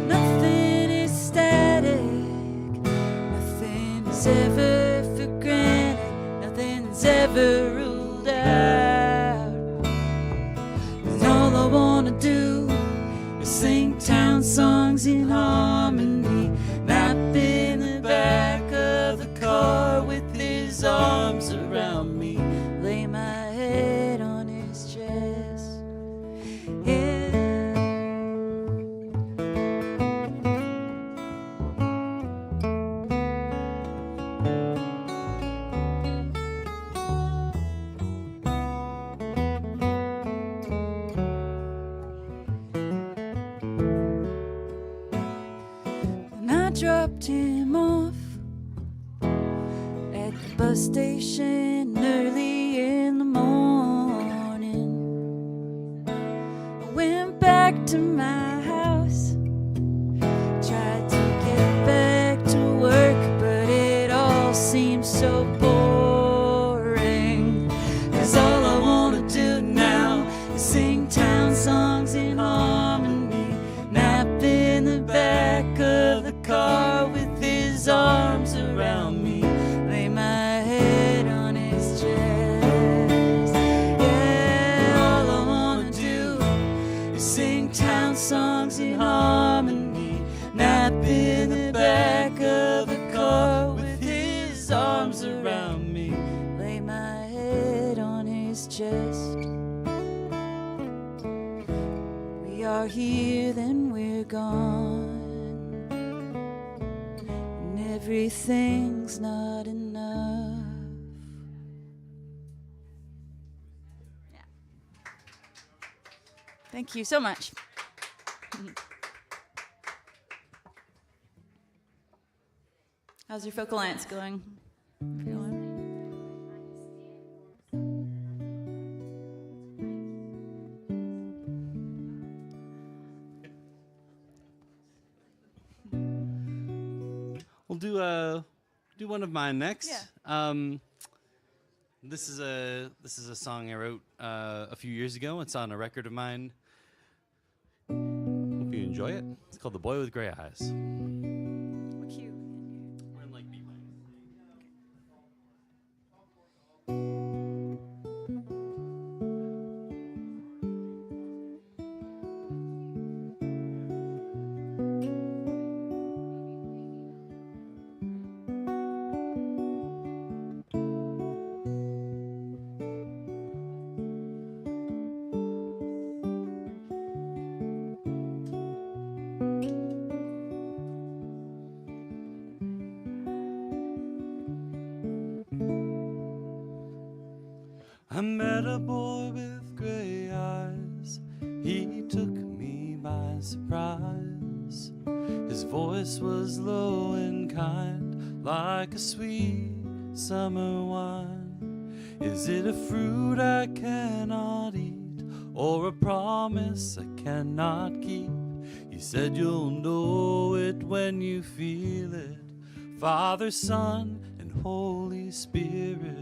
Nothing is static, nothing's ever for granted, nothing's ever ruled out. And all I wanna do is sing town songs in harmony, nap in the back of the car with his arms around me, lay my head on his chest. Yeah. And I dropped him off at the bus station early in the morning. I went back to my house, tried to get back to work, but it all seemed so boring. 'Cause all I wanna do now is sing town songs in harmony, nap in the back of the car with his arms around me, lay my head on his chest. Yeah, all I wanna do is sing town songs in harmony, nap in the back of the car with his arms around me, lay my head on his chest. We are here, then we're gone, and everything's not enough. Thank you so much. How's your folk alliance going, everyone? do one of mine next. Yeah. This is a song I wrote a few years ago. It's on a record of mine. Hope you enjoy it. It's called "The Boy with Gray Eyes." What key? We're in like B minor. I met a boy with gray eyes. He took me by surprise. His voice was low and kind, like a sweet summer wine. Is it a fruit I cannot eat, or a promise I cannot keep? He said you'll know it when you feel it, Father, Son, and Holy Spirit.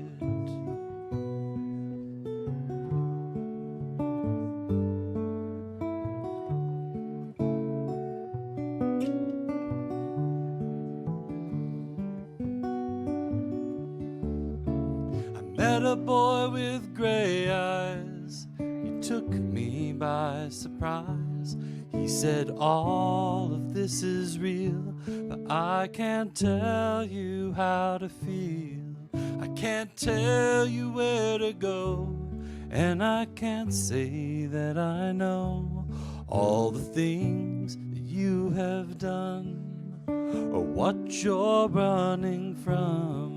Met a boy with gray eyes. He took me by surprise. He said all of this is real, but I can't tell you how to feel. I can't tell you where to go, and I can't say that I know all the things that you have done, or what you're running from.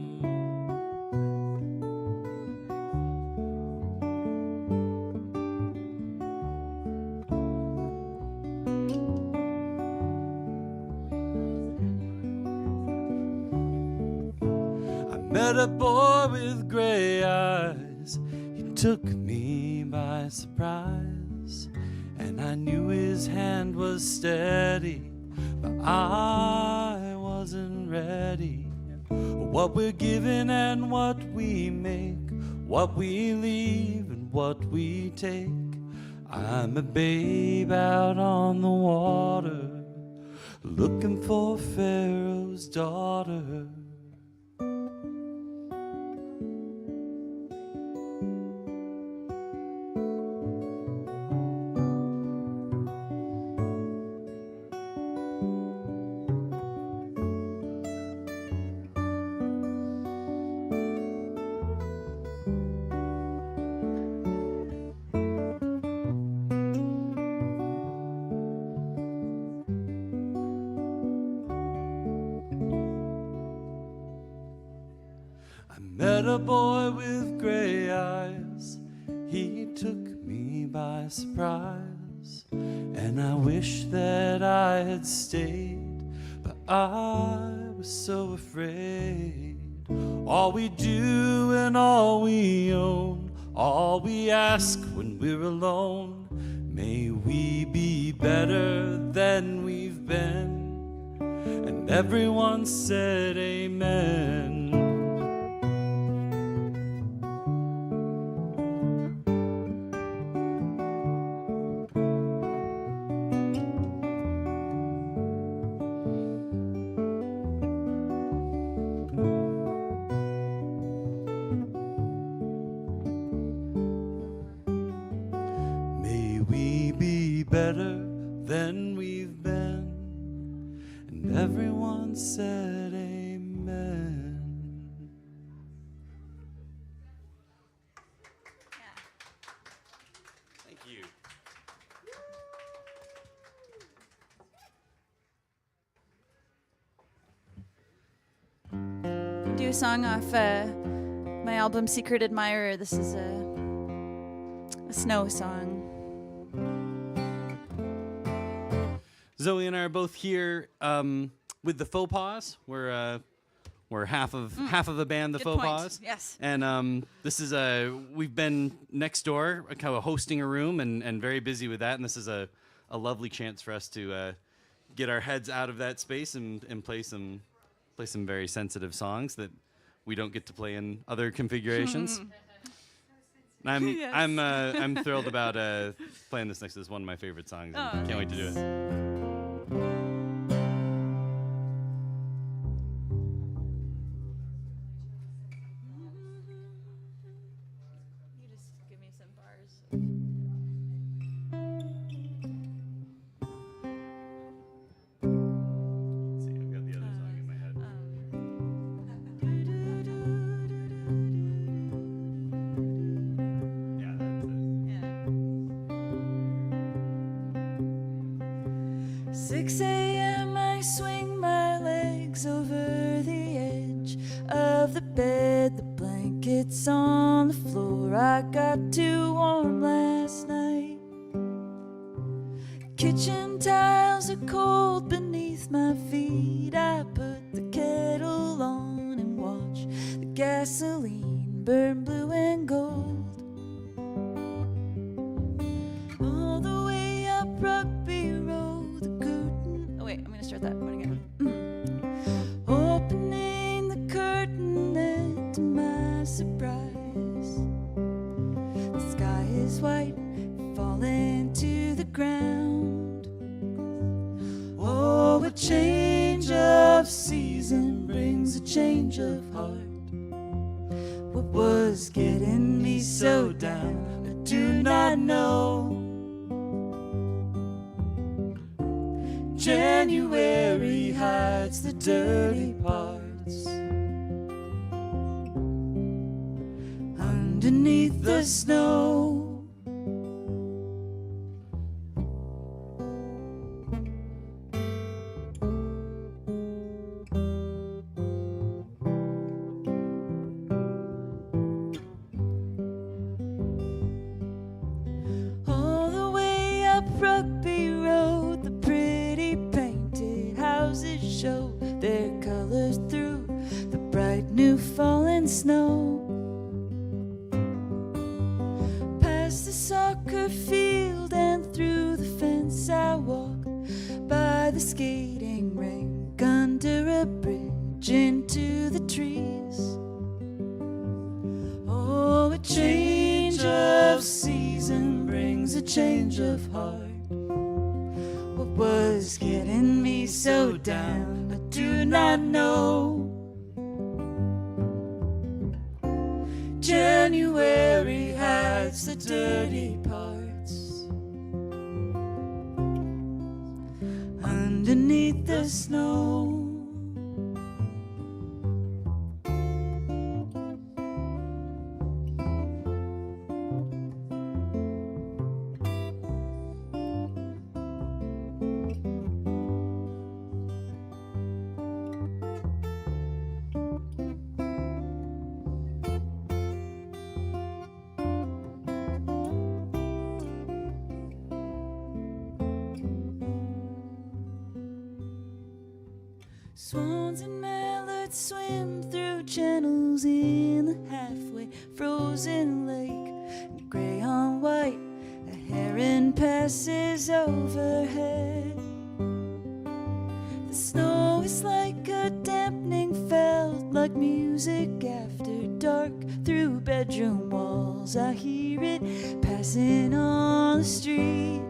Met a boy with gray eyes. He took me by surprise, and I knew his hand was steady, but I wasn't ready. What we're given and what we make, what we leave and what we take. I'm a babe out on the water, looking for Pharaoh's daughter. Met a boy with gray eyes. He took me by surprise, and I wish that I had stayed, but I was so afraid. All we do and all we own, all we ask when we're alone, may we be better than we've been. And everyone said amen. Better than we've been, and everyone said amen. Thank you. Do a song off my album Secret Admirer. This is a snow song. Zoe and I are both here with the Faux Pas. We're half of the band, the Good Faux point. Pas. Yes. And this is we've been next door, kind of hosting a room, and very busy with that. And this is a lovely chance for us to get our heads out of that space and play some play some very sensitive songs that we don't get to play in other configurations. And I'm thrilled about playing this next. This is one of my favorite songs. And can't wait to do it. You just give me some bars. See, I've got the other song in my head. Yeah, that's it. 6 a.m. I swing my legs over the edge of the bed. The blankets on the floor. I got too warm last night. Kitchen tiles are cold beneath my feet. I put the kettle on and watch the gasoline burn blue and gold. All the way up Rugby Road, the curtain. Oh wait, I'm gonna start that one again. Opening the curtain, then to my surprise, the sky is white, falling to the ground. Oh, a change of season brings a change of heart. What was getting me so down, I do not know. January hides the dirty parts underneath the snow. All the way up Rugby Road, the pretty painted houses show their colors through the bright new fallen snow. Past the soccer field and through the fence I walk, by the skating rink, under a bridge into the trees. Oh, a change of season brings a change of heart. What was getting me so down, I do not know. January hides the dirty parts underneath the snow. Swans and mallards swim through channels in the halfway frozen lake. And gray on white, a heron passes overhead. The snow is like a dampening felt, like music after dark. Through bedroom walls I hear it passing on the street.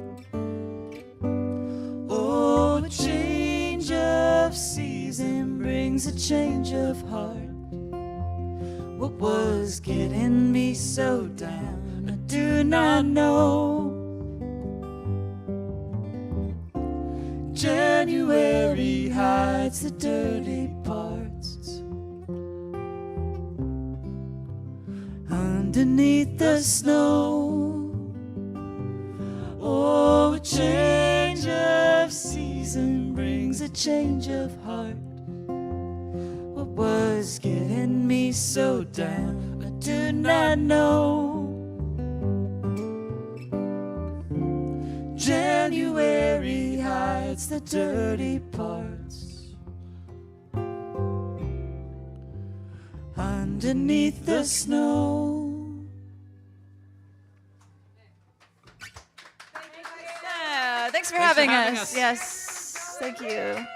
Oh, a change of season brings a change of heart. What was getting me so down, I do not know. January hides the dirty parts underneath the snow. Oh, a change of season brings a change of heart. What was getting me so down, I do not know. January hides the dirty parts underneath the snow. Yeah, thanks for having us. Yes, thank you.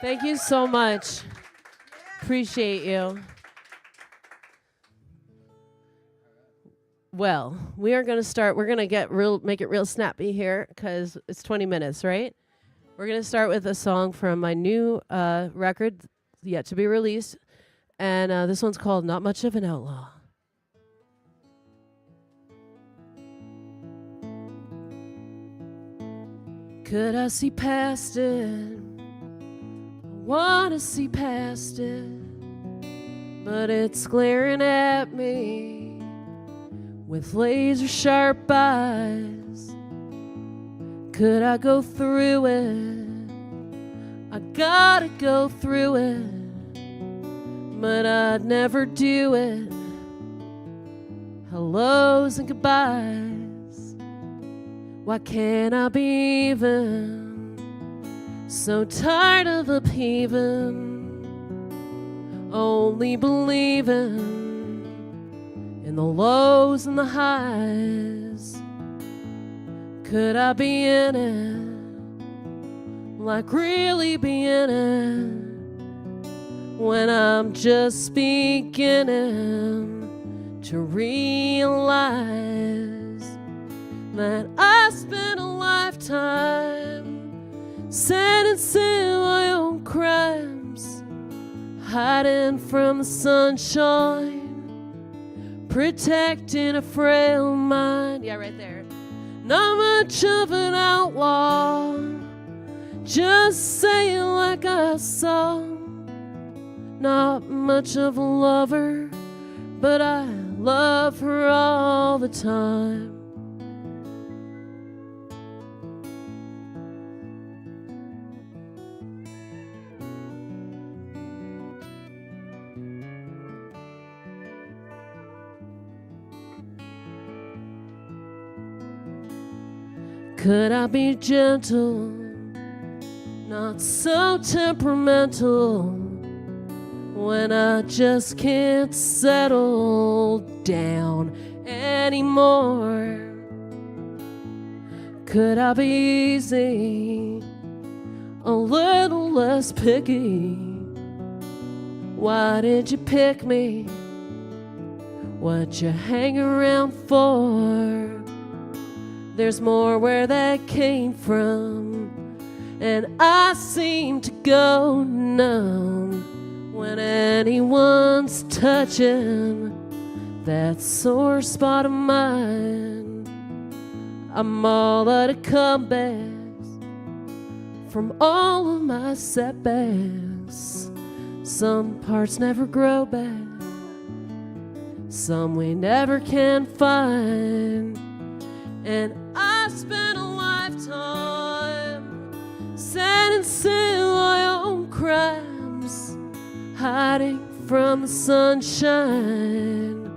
Thank you so much. Appreciate you. Well, we are going to start. We're going to make it real snappy here because it's 20 minutes, right? We're going to start with a song from my new record, yet to be released. And this one's called Not Much of an Outlaw. Could I see past it? I want to see past it. But it's glaring at me with laser sharp eyes. Could I go through it? I gotta go through it, but I'd never do it. Hellos and goodbyes. Why can't I be even? So tired of upheaving, only believing in the lows and the highs. Could I be in it, like really be in it, when I'm just beginning to realize that I spent a lifetime sentencing my own crimes, hiding from the sunshine, protecting a frail mind. Yeah, right there. Not much of an outlaw, just saying like a song. Not much of a lover, but I love her all the time. Could I be gentle, not so temperamental, when I just can't settle down anymore? Could I be easy, a little less picky? Why did you pick me? What you hang around for? There's more where that came from, and I seem to go numb when anyone's touching that sore spot of mine. I'm all out of comebacks from all of my setbacks. Some parts never grow back, some we never can find. And I spent a lifetime sentencing my own crimes, hiding from the sunshine,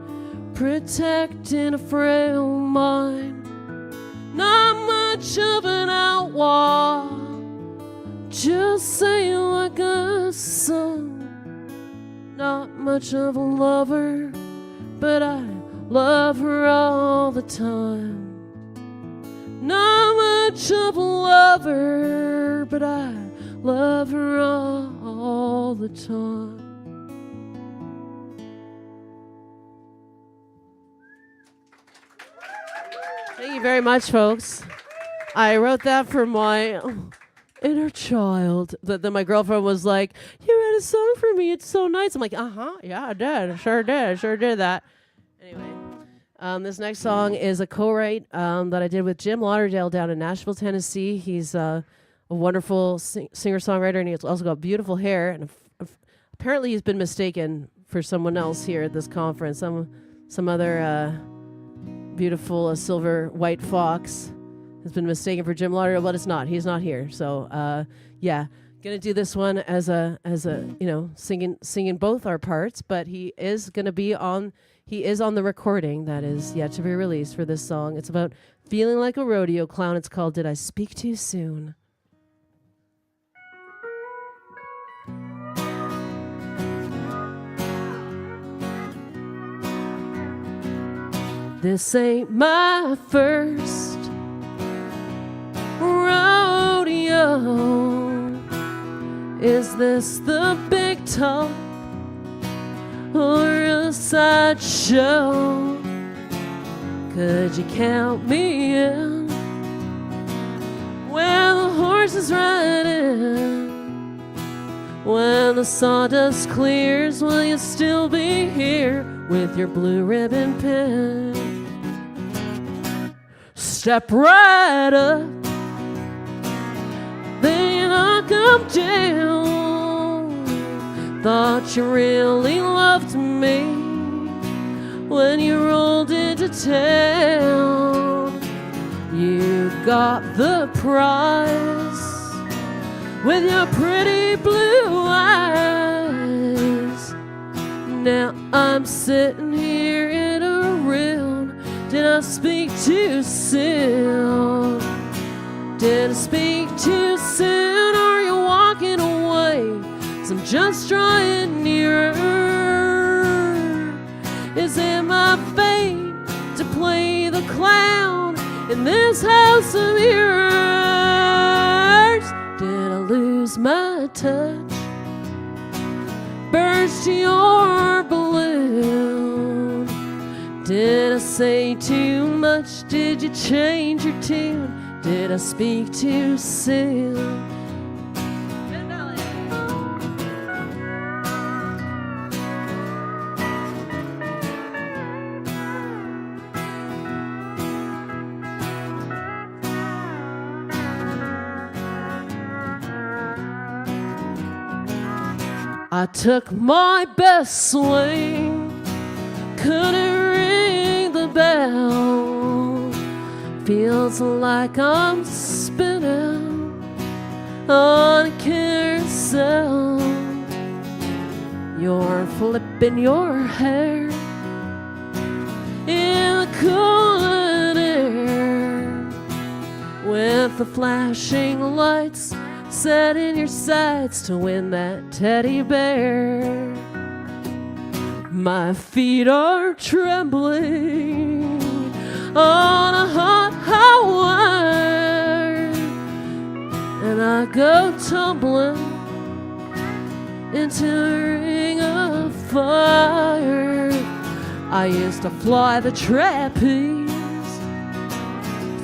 protecting a frail mind. Not much of an outlaw, just saying like a song. Not much of a lover, but I love her all the time. Not much of a lover, but I love her all the time. Thank you very much, folks. I wrote that for my inner child. That my girlfriend was like, "You wrote a song for me. It's so nice." I'm like, yeah, I did. Sure did that. Anyway. This next song is a co-write that I did with Jim Lauderdale down in Nashville, Tennessee. He's a wonderful singer-songwriter, and he's also got beautiful hair. And apparently he's been mistaken for someone else here at this conference. Some other beautiful silver white fox has been mistaken for Jim Lauderdale, but it's not. He's not here. So, yeah. Gonna do this one as a singing both our parts, but he is gonna be on the recording that is yet to be released for this song. It's about feeling like a rodeo clown. It's called Did I Speak Too Soon? This ain't my first rodeo. Is this the big talk or a sideshow? Could you count me in when the horse is riding? When the sawdust clears, will you still be here with your blue ribbon pin? Step right up, then you knock 'em down. Thought you really loved me when you rolled into town. You got the prize with your pretty blue eyes. Now I'm sitting here in a room. Did I speak too soon? Did I speak too soon? Are you walking away? 'Cause I'm just drawing nearer. Is it my fate to play the clown in this house of mirrors? Did I lose my touch? Burst your balloon? Did I say too much? Did you change your tune? Did I speak too soon? I took my best swing, couldn't ring the bell. Feels like I'm spinning on a carousel. You're flipping your hair in the cool air with the flashing lights set in your sights to win that teddy bear. My feet are trembling on a hot wire, and I go tumbling into a ring of fire. I used to fly the trapeze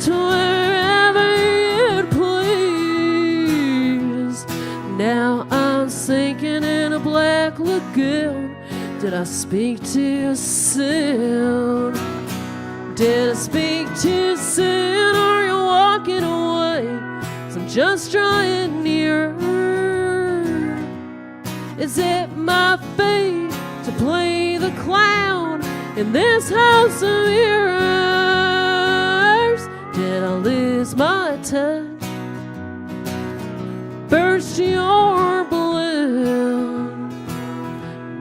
to wherever you'd please. Now I'm sinking in a black lagoon. Did I speak too soon? Did I speak too soon? Are you walking away? 'Cause I'm just drawing nearer. Is it my fate to play the clown in this house of mirrors? Did I lose my touch? Burst your balloon?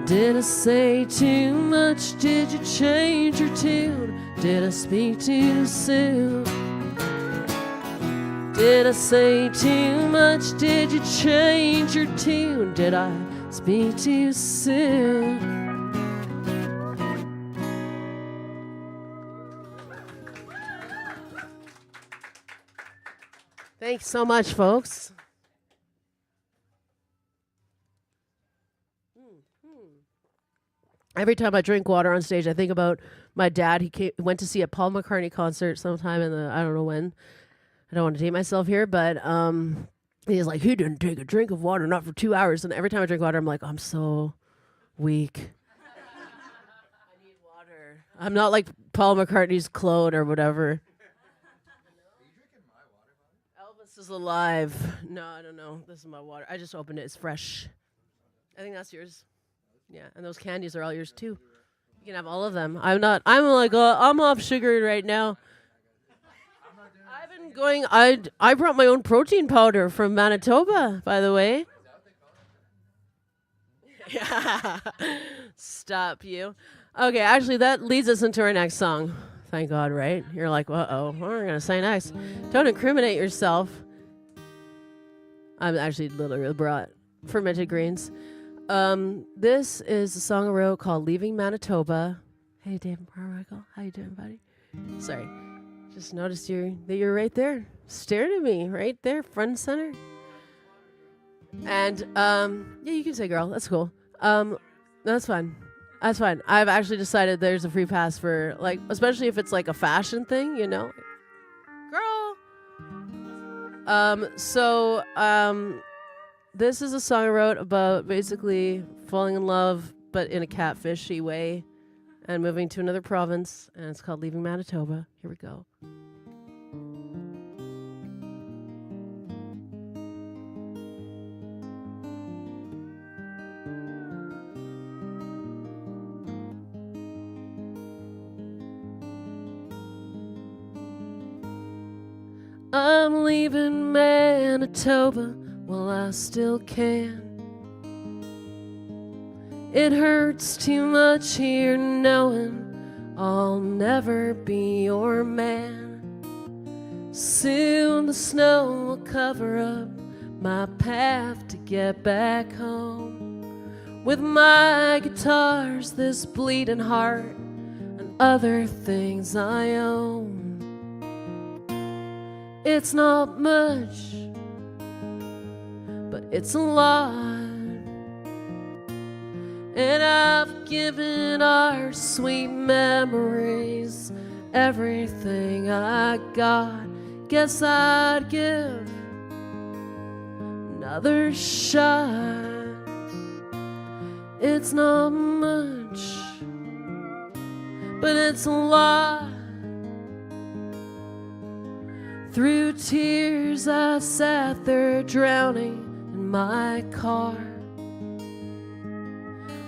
Did I say too much? Did you change your tune? Did I speak too soon? Did I say too much? Did you change your tune? Did I speak too soon? Thanks so much, folks. Every time I drink water on stage, I think about my dad. He went to see a Paul McCartney concert sometime in the, I don't know when. I don't want to date myself here, but he's like, he didn't take a drink of water, not for 2 hours. And every time I drink water, I'm like, I'm so weak. I need water. I'm not like Paul McCartney's clone or whatever. Are you drinking my water? Elvis is alive. No, I don't know. This is my water. I just opened it. It's fresh. I think that's yours. Yeah, and those candies are all yours too. You can have all of them. I'm off sugar right now. I've been going, I brought my own protein powder from Manitoba, by the way. Yeah. Stop you. Okay, actually that leads us into our next song. Thank God, right? You're like, uh-oh, what are we gonna say next? Don't incriminate yourself. I'm actually literally brought fermented greens. This is a song I wrote called Leaving Manitoba. Hey, David Carmichael. How you doing, buddy? Sorry. Just noticed that you're right there. Staring at me right there, front and center. And yeah, you can say girl. That's cool. That's fine. That's fine. I've actually decided there's a free pass for like, especially if it's like a fashion thing, you know. Girl. This is a song I wrote about basically falling in love, but in a catfishy way, and moving to another province, and it's called Leaving Manitoba. Here we go. I'm leaving Manitoba while I still can. It hurts too much here knowing I'll never be your man. Soon the snow will cover up my path to get back home. With my guitars, this bleeding heart, and other things I own. It's not much, but it's a lot. And I've given our sweet memories everything I got. Guess I'd give another shot. It's not much, but it's a lot. Through tears I sat there drowning in my car.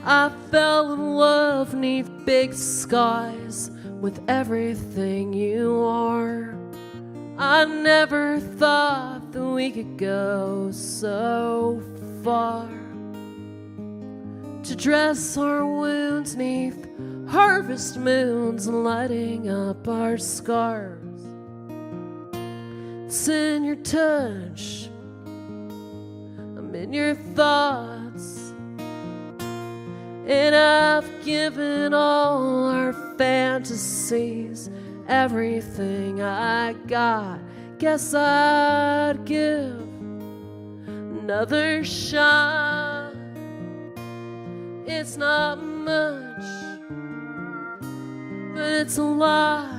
I fell in love 'neath big skies with everything you are. I never thought that we could go so far. To dress our wounds 'neath harvest moons and lighting up our scars. It's in your touch, I'm in your thoughts, and I've given all our fantasies everything I got. Guess I'd give another shot. It's not much, but it's a lot.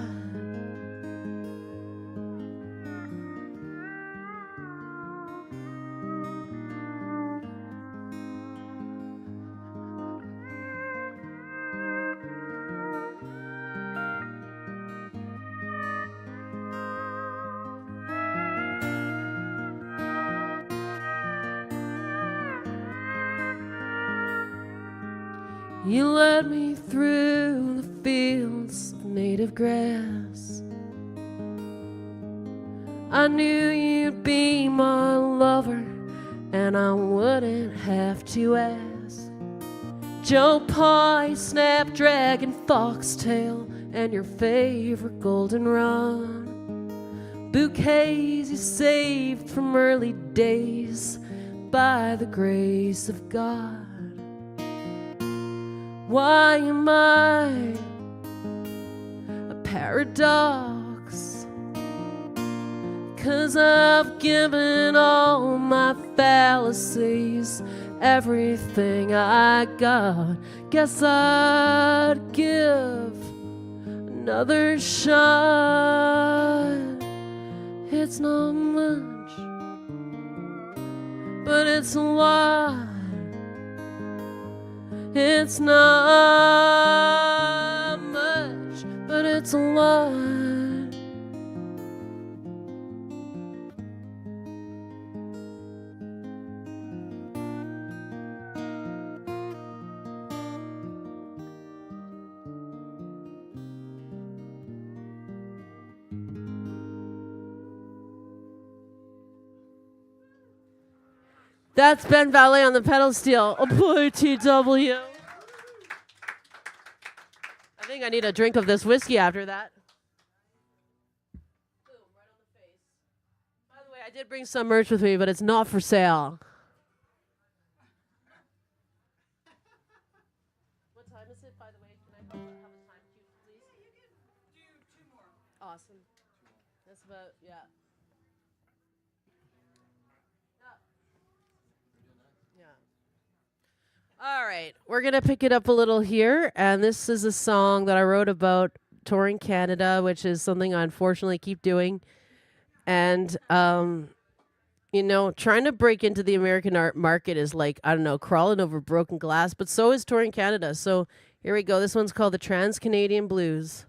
You led me through the fields of native grass. I knew you'd be my lover, and I wouldn't have to ask. Joe Pie, Snapdragon, Foxtail, and your favorite goldenrod. Bouquets you saved from early days by the grace of God. Why am I a paradox? 'Cause I've given all my fallacies everything I got. Guess I'd give another shot. It's not much, but it's a lot. It's not much, but it's a lot. That's Ben Valet on the pedal steel. Oh boy, TW. I think I need a drink of this whiskey after that. Boom, right on the face. By the way, I did bring some merch with me, but it's not for sale. What time is it, by the way? Can I have a time cue, please? You can do 2 more. Awesome. That's about, yeah. All right, we're gonna pick it up a little here, and this is a song that I wrote about touring Canada, which is something I unfortunately keep doing, and you know, trying to break into the American art market is like, I don't know, crawling over broken glass, but so is touring Canada. So here we go. This one's called the Trans-Canadian Blues.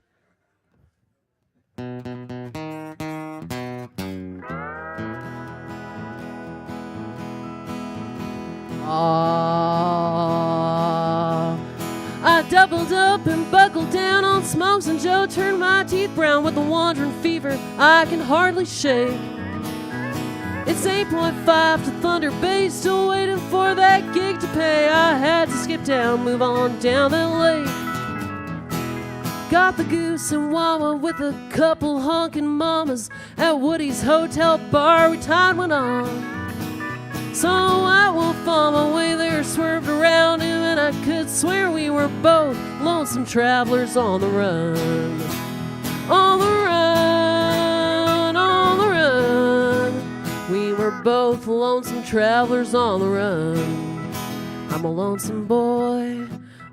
I doubled up and buckled down on smokes, and Joe turned my teeth brown with a wandering fever I can hardly shake. It's 8.5 to Thunder Bay, still waiting for that gig to pay. I had to skip town, move on down that lake. Got the goose and Wawa with a couple honking mamas at Woody's hotel bar. We time went on, so I wolfed on my way there, swerved around him, and I could swear we were both lonesome travelers on the run. On the run, on the run. We were both lonesome travelers on the run. I'm a lonesome boy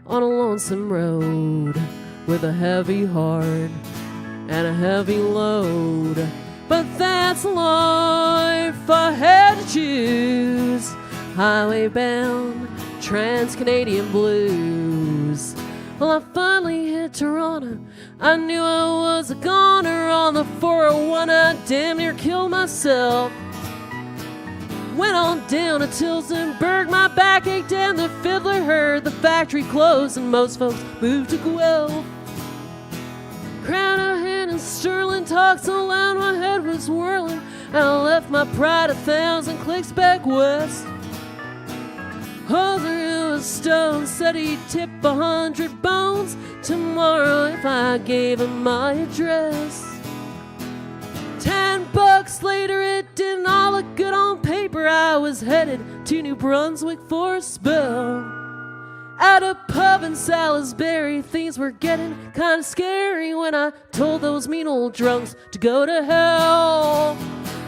on a lonesome road, with a heavy heart and a heavy load. But that's life, I had to choose. Highway bound, Trans-Canadian Blues. Well, I finally hit Toronto. I knew I was a goner. On the 401, I damn near killed myself. Went on down to Tilsonburg, my back ached and the fiddler heard the factory closed and most folks moved to Guelph. Crown of hand and sterling talked so loud my head was whirling. I left my pride 1,000 clicks back west. Hoser of Stone said he'd tip 100 bones tomorrow if I gave him my address. $10 later, it didn't all look good on paper. I was headed to New Brunswick for a spell. At a pub in Salisbury, things were getting kind of scary when I told those mean old drunks to go to hell.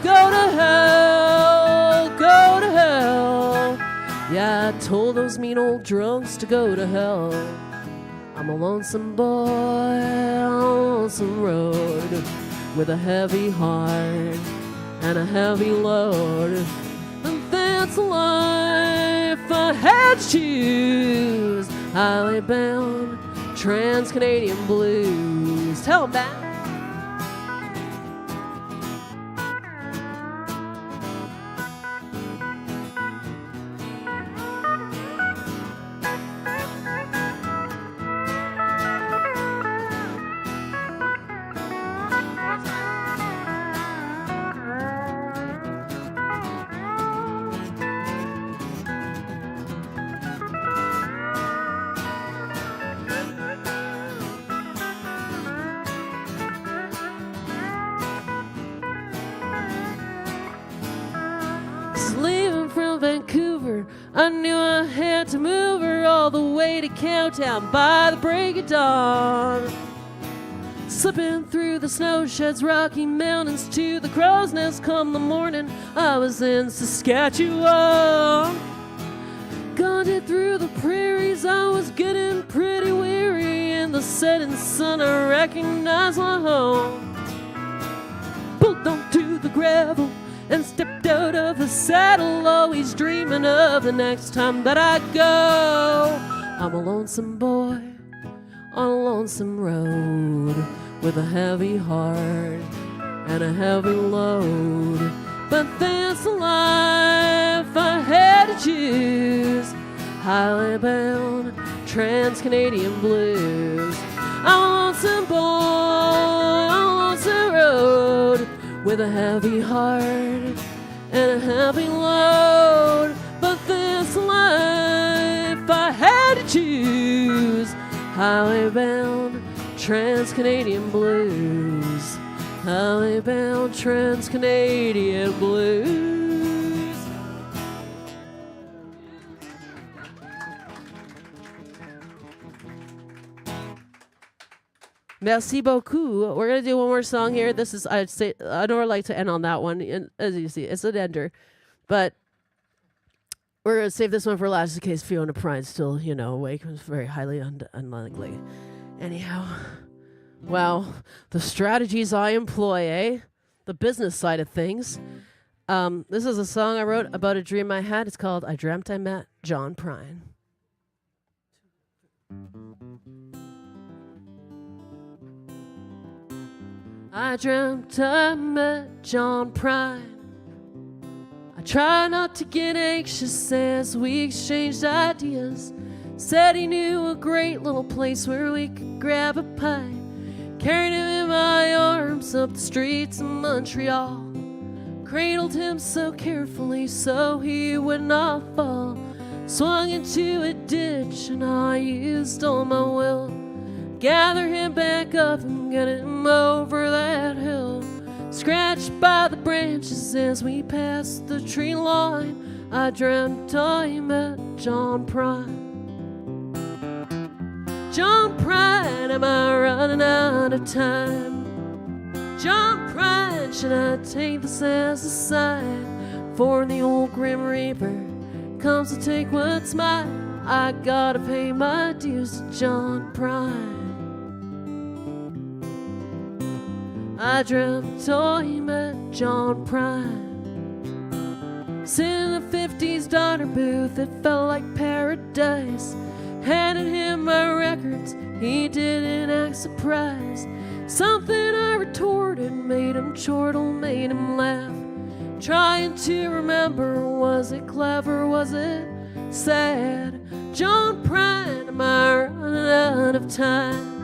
Go to hell, go to hell. Yeah, I told those mean old drunks to go to hell. I'm a lonesome boy on a lonesome road, with a heavy heart and a heavy load. And that's life, I had to choose. Highway bound, Trans-Canadian Blues. Tell 'em that. Leaving from Vancouver, I knew I had to move her all the way to Cowtown by the break of dawn. Slipping through the snow sheds, Rocky Mountains to the Crow's Nest. Come the morning, I was in Saskatchewan. Gone through the prairies, I was getting pretty weary. In the setting sun, I recognized my home. Pulled onto the gravel and stepped out of the saddle, always dreaming of the next time that I go. I'm a lonesome boy on a lonesome road, with a heavy heart and a heavy load. But that's the life I had to choose. Highway bound, Trans-Canadian Blues. I'm a lonesome boy on a lonesome road, with a heavy heart and a heavy load. But this life I had to choose. Highway bound, Trans-Canadian Blues. Highway bound, Trans-Canadian Blues. Merci beaucoup. We're gonna do one more song here. This is, I'd say, I don't like to end on that one. And as you see, it's an ender, but We're going to save this one for last in case Fiona Prine's still, awake. It's very highly unlikely. Anyhow, well, the strategies I employ, the business side of things. This is a song I wrote about a dream I had. It's called I Dreamt I Met John Prine. I dreamt I met John Prine. I try not to get anxious as we exchanged ideas. Said he knew a great little place where we could grab a pint. Carried him in my arms up the streets of Montreal. Cradled him so carefully so he would not fall. Swung into a ditch and I used all my will. Gather him back up and get him over that hill. Scratched by the branches as we passed the tree line. I dreamt I met John Prine. John Prine, am I running out of time? John Prine, should I take this as a sign? For the old Grim Reaper comes to take what's mine. I gotta pay my dues to John Prine. I dreamt I met John Prine. Sitting in the 50s daughter booth, it felt like paradise. Handed him my records, he didn't act surprised. Something I retorted made him chortle, made him laugh. Trying to remember, was it clever, was it sad? John Prine, am I running out of time?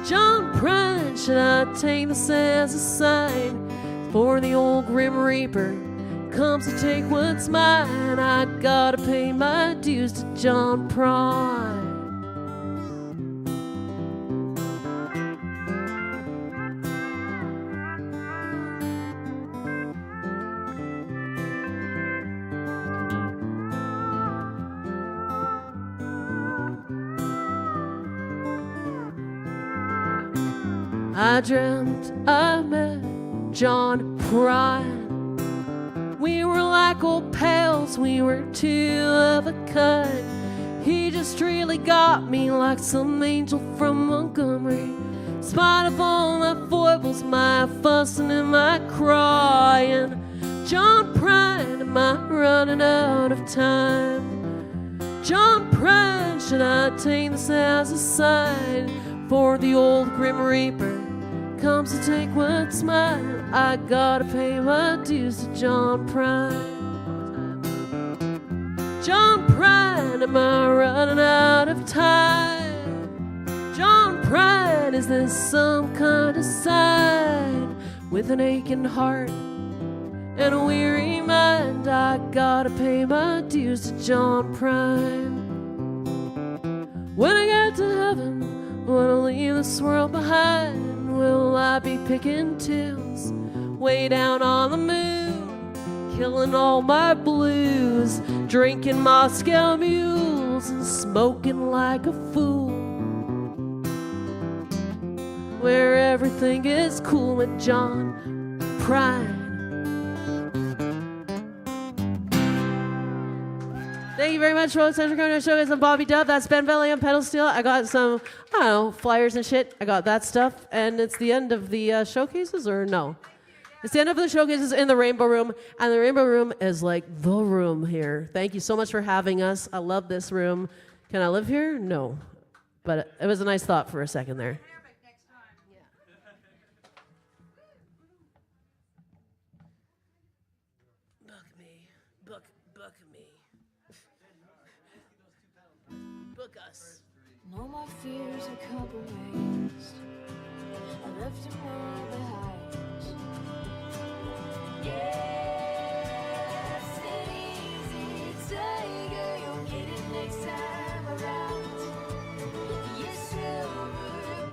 John Prine, should I take this as a sign? For the old Grim Reaper comes to take what's mine. I gotta pay my dues to John Prine. I dreamt I met John Prine. We were like old pals, we were two of a kind. He just really got me like some angel from Montgomery. In spite of all my foibles, my fussing and my crying. John Prine, am I running out of time? John Prine, should I take this as a sign? For the old Grim Reaper comes to take what's mine. I gotta pay my dues to John Prine. John Prine, am I running out of time? John Prine, is this some kind of sign? With an aching heart and a weary mind, I gotta pay my dues to John Prine. When I get to heaven, when I leave this world behind, will I be picking tunes way down on the moon, killing all my blues, drinking Moscow mules and smoking like a fool, where everything is cool with John Prine. Thank you very much, folks. Thanks for coming to the show. Guys, I'm Bobby Dub. That's Ben Valley on pedal steel. I got some, flyers and shit. I got that stuff. And it's the end of the showcases, or no? It's the end of the showcases in the Rainbow Room. And the Rainbow Room is like the room here. Thank you so much for having us. I love this room. Can I live here? No. But it was a nice thought for a second there. No more fears and compromise. I left them all behind. Yes, it's easy, tiger. You'll get it next time around. Your silver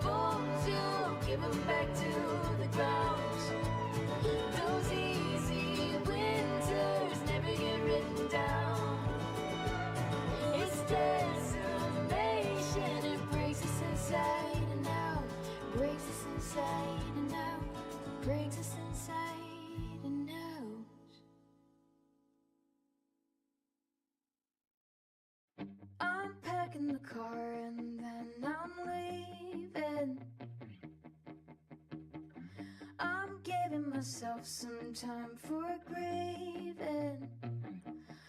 bones, you'll give them back to the ground. Those easy winters never get written down. It's decimation, it breaks us inside and out, breaks us inside and out, breaks us inside and out. in the car and then I'm leaving. I'm giving myself some time for grieving.